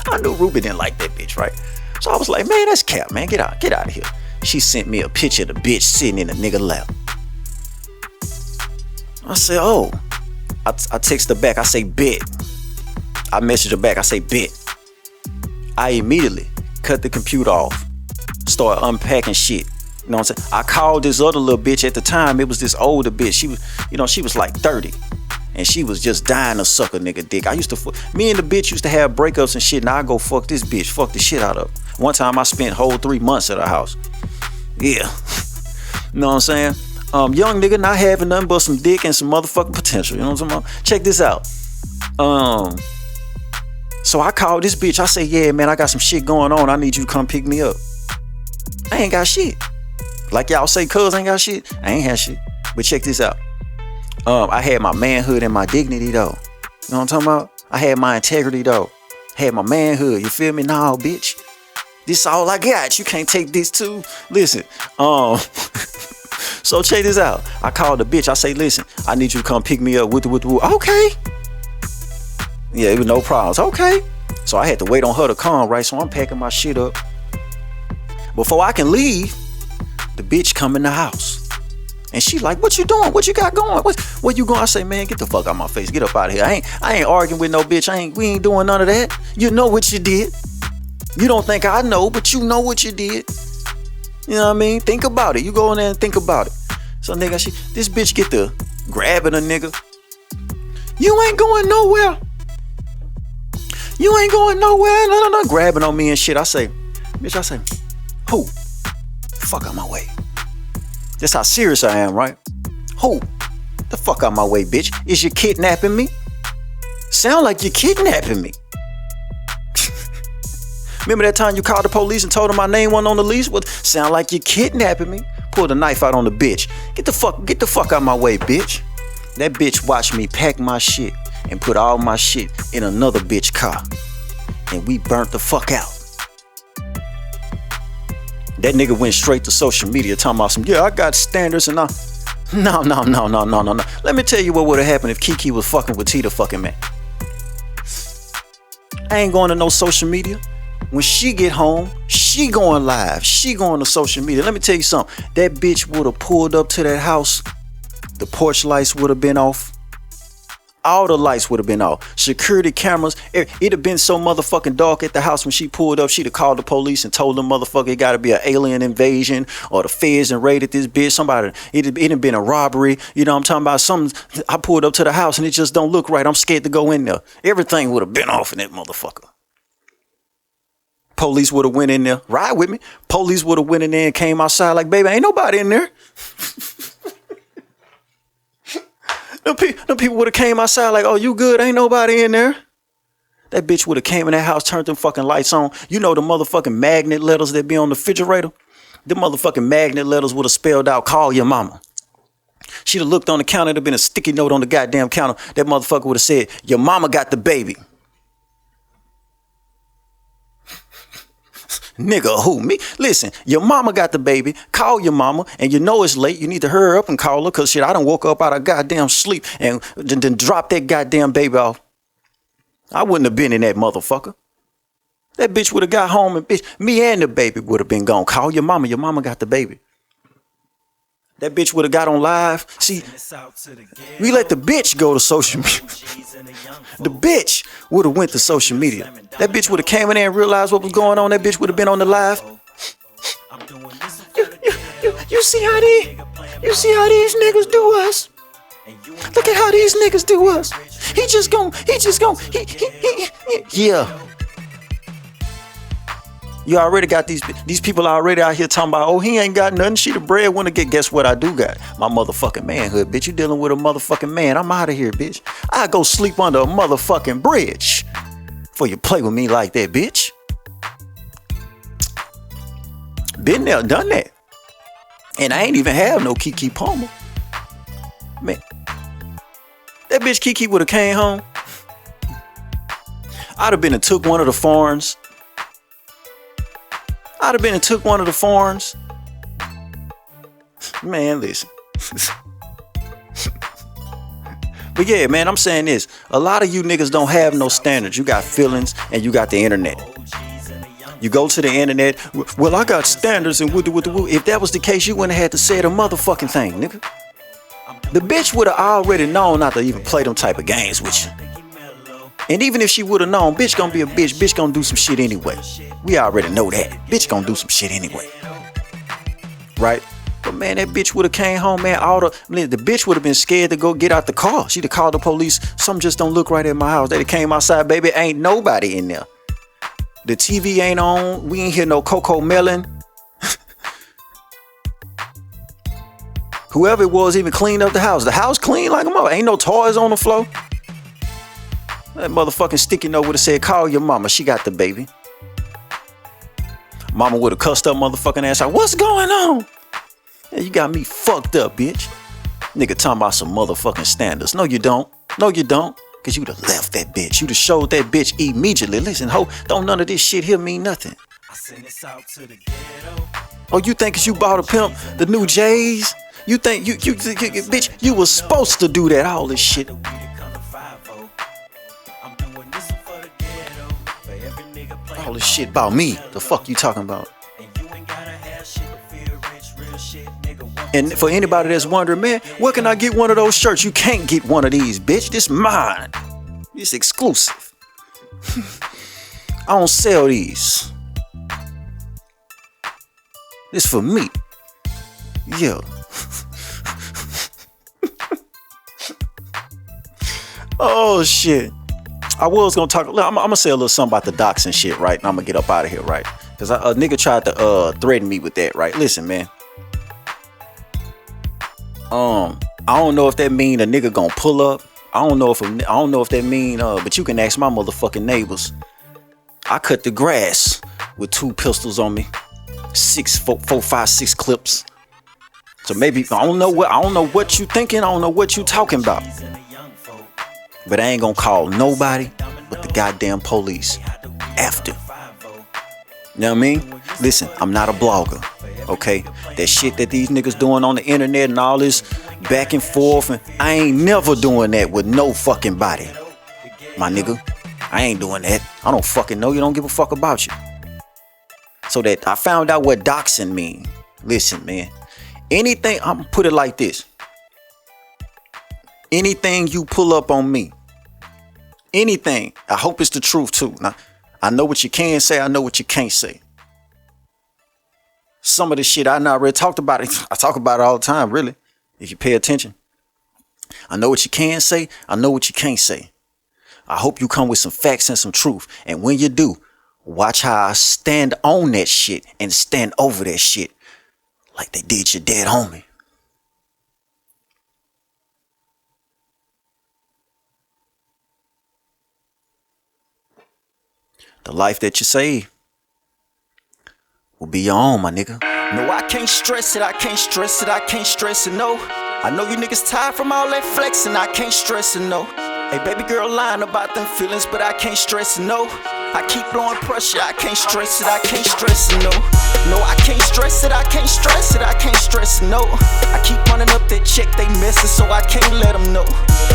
I knew Ruby didn't like that bitch, right? So I was like, man, that's cap, man. Get out of here. She sent me a picture of the bitch sitting in a nigga lap. I said, oh. I text her back. I say, bet. I message her back. I say, bet. I immediately cut the computer off. Start unpacking shit. You know what I'm saying? I called this other little bitch at the time. It was this older bitch. She was like 30. And she was just dying to suck a nigga dick. Me and the bitch used to have breakups and shit. And I go fuck this bitch. Fuck the shit out of her. One time I spent whole 3 months at her house. Yeah. You know what I'm saying? Young nigga not having nothing but some dick and some motherfucking potential. You know what I'm talking about? Check this out. So I called this bitch. I say, yeah, man, I got some shit going on. I need you to come pick me up. I ain't got shit. Like y'all say, cuz ain't got shit. I ain't had shit. But check this out. I had my manhood and my dignity though. You know what I'm talking about? I had my integrity though. Had my manhood. You feel me? Nah, bitch. This all I got. You can't take this too. Listen. So check this out. I called the bitch. I say, listen, I need you to come pick me up. Okay. Yeah, it was no problems. Okay. So I had to wait on her to come, right? So I'm packing my shit up. Before I can leave, the bitch come in the house. And she like, what you doing? What you got going? Where you going? I say, man, get the fuck out my face. Get up out of here. I ain't arguing with no bitch. We ain't doing none of that. You know what you did. You don't think I know, but you know what you did. You know what I mean? Think about it. You go in there and think about it. So nigga, this bitch get to grabbing a nigga. You ain't going nowhere. You ain't going nowhere. No. Grabbing on me and shit. I say, who? Fuck out my way. That's how serious I am, right? Who? The fuck out my way, bitch. Is you kidnapping me? Sound like you're kidnapping me. Remember that time you called the police and told them my name wasn't on the lease? Well, sound like you're kidnapping me. Pulled a knife out on the bitch. Get the fuck out my way, bitch. That bitch watched me pack my shit and put all my shit in another bitch car. And we burnt the fuck out. That nigga went straight to social media talking about some, yeah, I got standards and No. Let me tell you what would have happened if Keke was fucking with Tita fucking man. I ain't going to no social media. When she get home, she going live. She going to social media. Let me tell you something. That bitch would have pulled up to that house. The porch lights would have been off. All the lights would have been off. Security cameras. It'd have been so motherfucking dark at the house when she pulled up. She'd have called the police and told them motherfucker it got to be an alien invasion or the feds and raided this bitch. Somebody, it'd have been a robbery. You know what I'm talking about? I pulled up to the house and it just don't look right. I'm scared to go in there. Everything would have been off in that motherfucker. Police would have went in there. Ride with me. Police would have went in there and came outside like, baby, ain't nobody in there. Them people would have came outside like, oh, you good? Ain't nobody in there. That bitch would have came in that house, turned them fucking lights on. You know the motherfucking magnet letters that be on the refrigerator? The motherfucking magnet letters would have spelled out, call your mama. She'd have looked on the counter, there'd have been a sticky note on the goddamn counter. That motherfucker would have said, your mama got the baby. Nigga, who? Me? Listen, your mama got the baby. Call your mama, and you know it's late. You need to hurry up and call her, because shit, I done woke up out of goddamn sleep and then dropped that goddamn baby off. I wouldn't have been in that motherfucker. That bitch would have got home and bitch, me and the baby would have been gone. Call your mama got the baby. That bitch would have got on live. See, we let the bitch go to social media. The bitch would have went to social media. That bitch would have came in there and realized what was going on. That bitch would have been on the live. You see how these niggas do us? Look at how these niggas do us. Yeah. You already got these people already out here talking about, oh, he ain't got nothing. She the breadwinner. Guess what I do got? My motherfucking manhood, bitch. You dealing with a motherfucking man. I'm out of here, bitch. I go sleep under a motherfucking bridge before you play with me like that, bitch. Been there, done that. And I ain't even have no kekepalmer. Man, that bitch Keke would have came home. I'd have been and took one of the foreigns. Man, listen. But yeah, man, I'm saying this. A lot of you niggas don't have no standards. You got feelings and you got the internet. You go to the internet. Well, I got standards and woo. If that was the case, you wouldn't have had to say the motherfucking thing, nigga. The bitch would have already known not to even play them type of games with you. And even if she would have known, bitch gonna be a bitch. Bitch gonna do some shit anyway. We already know that. Bitch gonna do some shit anyway. Right? But man, that bitch would have came home, man. The bitch would have been scared to go get out the car. She'd have called the police. Something just don't look right at my house. They came outside, baby. Ain't nobody in there. The TV ain't on. We ain't hear no Coco Melon. Whoever it was even cleaned up the house. The house clean like a mother. Ain't no toys on the floor. That motherfucking sticky note would have said, call your mama. She got the baby. Mama would have cussed up motherfucking ass out. What's going on? Yeah, you got me fucked up, bitch. Nigga talking about some motherfucking standards. No, you don't. Because you'd have left that bitch. You'd have showed that bitch immediately. Listen, ho, don't none of this shit here mean nothing. I send this out to the ghetto. Oh, you think 'cause you bought a pimp the new J's? You think you bitch, you was supposed to do that, all this shit. All this shit about me. The fuck you talking about? And for anybody that's wondering, man, where can I get one of those shirts? You can't get one of these, bitch. This mine. This exclusive. I don't sell these. This for me. Yeah. Oh shit. I was gonna talk. I'm gonna say a little something about the Doxxing shit, right? And I'm gonna get up out of here, right? Because a nigga tried to threaten me with that, right? Listen, man. I don't know if that mean a nigga gonna pull up. I don't know if that mean. But you can ask my motherfucking neighbors. I cut the grass with 2 pistols on me, 4, 5, 6 clips. So maybe I don't know what you thinking. I don't know what you talking about. But I ain't gonna call nobody but the goddamn police after. You know what I mean? Listen, I'm not a blogger, okay? That shit that these niggas doing on the internet and all this back and forth, and I ain't never doing that with no fucking body. My nigga, I ain't doing that. I don't fucking know you, don't give a fuck about you. So that I found out what doxing mean. Listen, man. Anything, I'm gonna put it like this. Anything you pull up on me, anything, I hope it's the truth too. Now, I know what you can say, I know what you can't say. Some of the shit I not really talked about it. I talk about it all the time, really, if you pay attention. I know what you can say, I know what you can't say. I hope you come with some facts and some truth. And when you do, watch how I stand on that shit and stand over that shit like they did your dead homie. The life that you save will be your own, my nigga. No, I can't stress it, I can't stress it, I can't stress it, no. I know you niggas tired from all that flexing, I can't stress it, no. Hey, baby girl lying about them feelings, but I can't stress it, no. I keep blowing pressure, I can't stress it, I can't stress it, no. No, I can't stress it, I can't stress it, I can't stress it, no. I keep running up that check, they messing, so I can't let them know.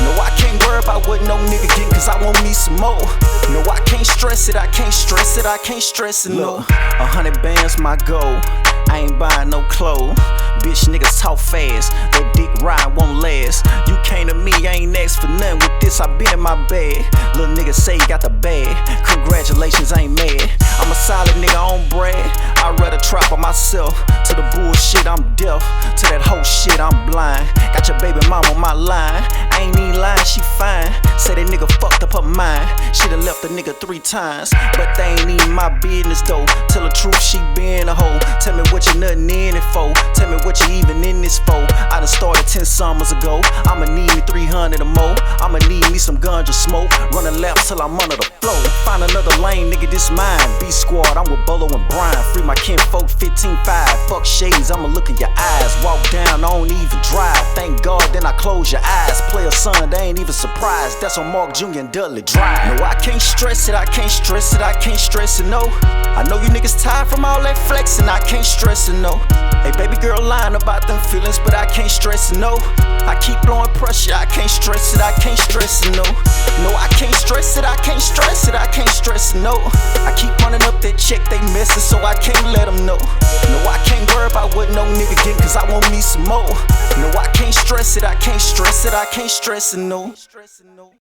No, I can't worry about what no nigga getting, cause I want me some more. No, I can't stress it, I can't stress it, I can't stress it, no. 100 bands my goal, I ain't buying no clothes. Bitch niggas talk fast, that dick ride won't last. You came to me, I ain't asked for nothing with this, I been in my bag. Little nigga say he got the bag, congratulations, I ain't mad. I'm a solid nigga, I don't brag. I'd rather trap on myself. To the bullshit, I'm deaf. To that whole shit, I'm blind. Got your baby mama on my line. I ain't even lying, she fine. Say that nigga fucked up her mind. She done left the nigga 3 times, but they ain't even my business though. Tell the truth, she been a hoe. Tell me what you nothing in it for. Tell me what you even in this for. I done started 10 summers ago. I'ma need me 300 or more. I'ma need me some ganja smoke. Running laps till I'm under the floor. Find another lane, nigga, this mine. B squad, I'm with Bolo and Brian. Free my kinfolk 15-5. Fuck shades, I'ma look in your eyes. Walk down, I don't even drive. Thank God, then I close your eyes. Play a son, they ain't even surprised. That's on Mark Jr. and Dudley Drive. No, I can't stress it, I can't stress it, I can't stress it, no. I know you niggas tired from all that flexing, I can't stress it, no. Hey, baby girl lying about them feelings, but I can't stress it, no. I keep blowing pressure, I can't stress it, I can't stress it, no. No, I can't stress it, I can't stress it, I can't stress it, no. I keep running up that check, they messing, so I can't let them know. No, I can't worry about what no nigga getting, cause I want me some more. No, I can't stress it, I can't stress it, I can't stress it, no.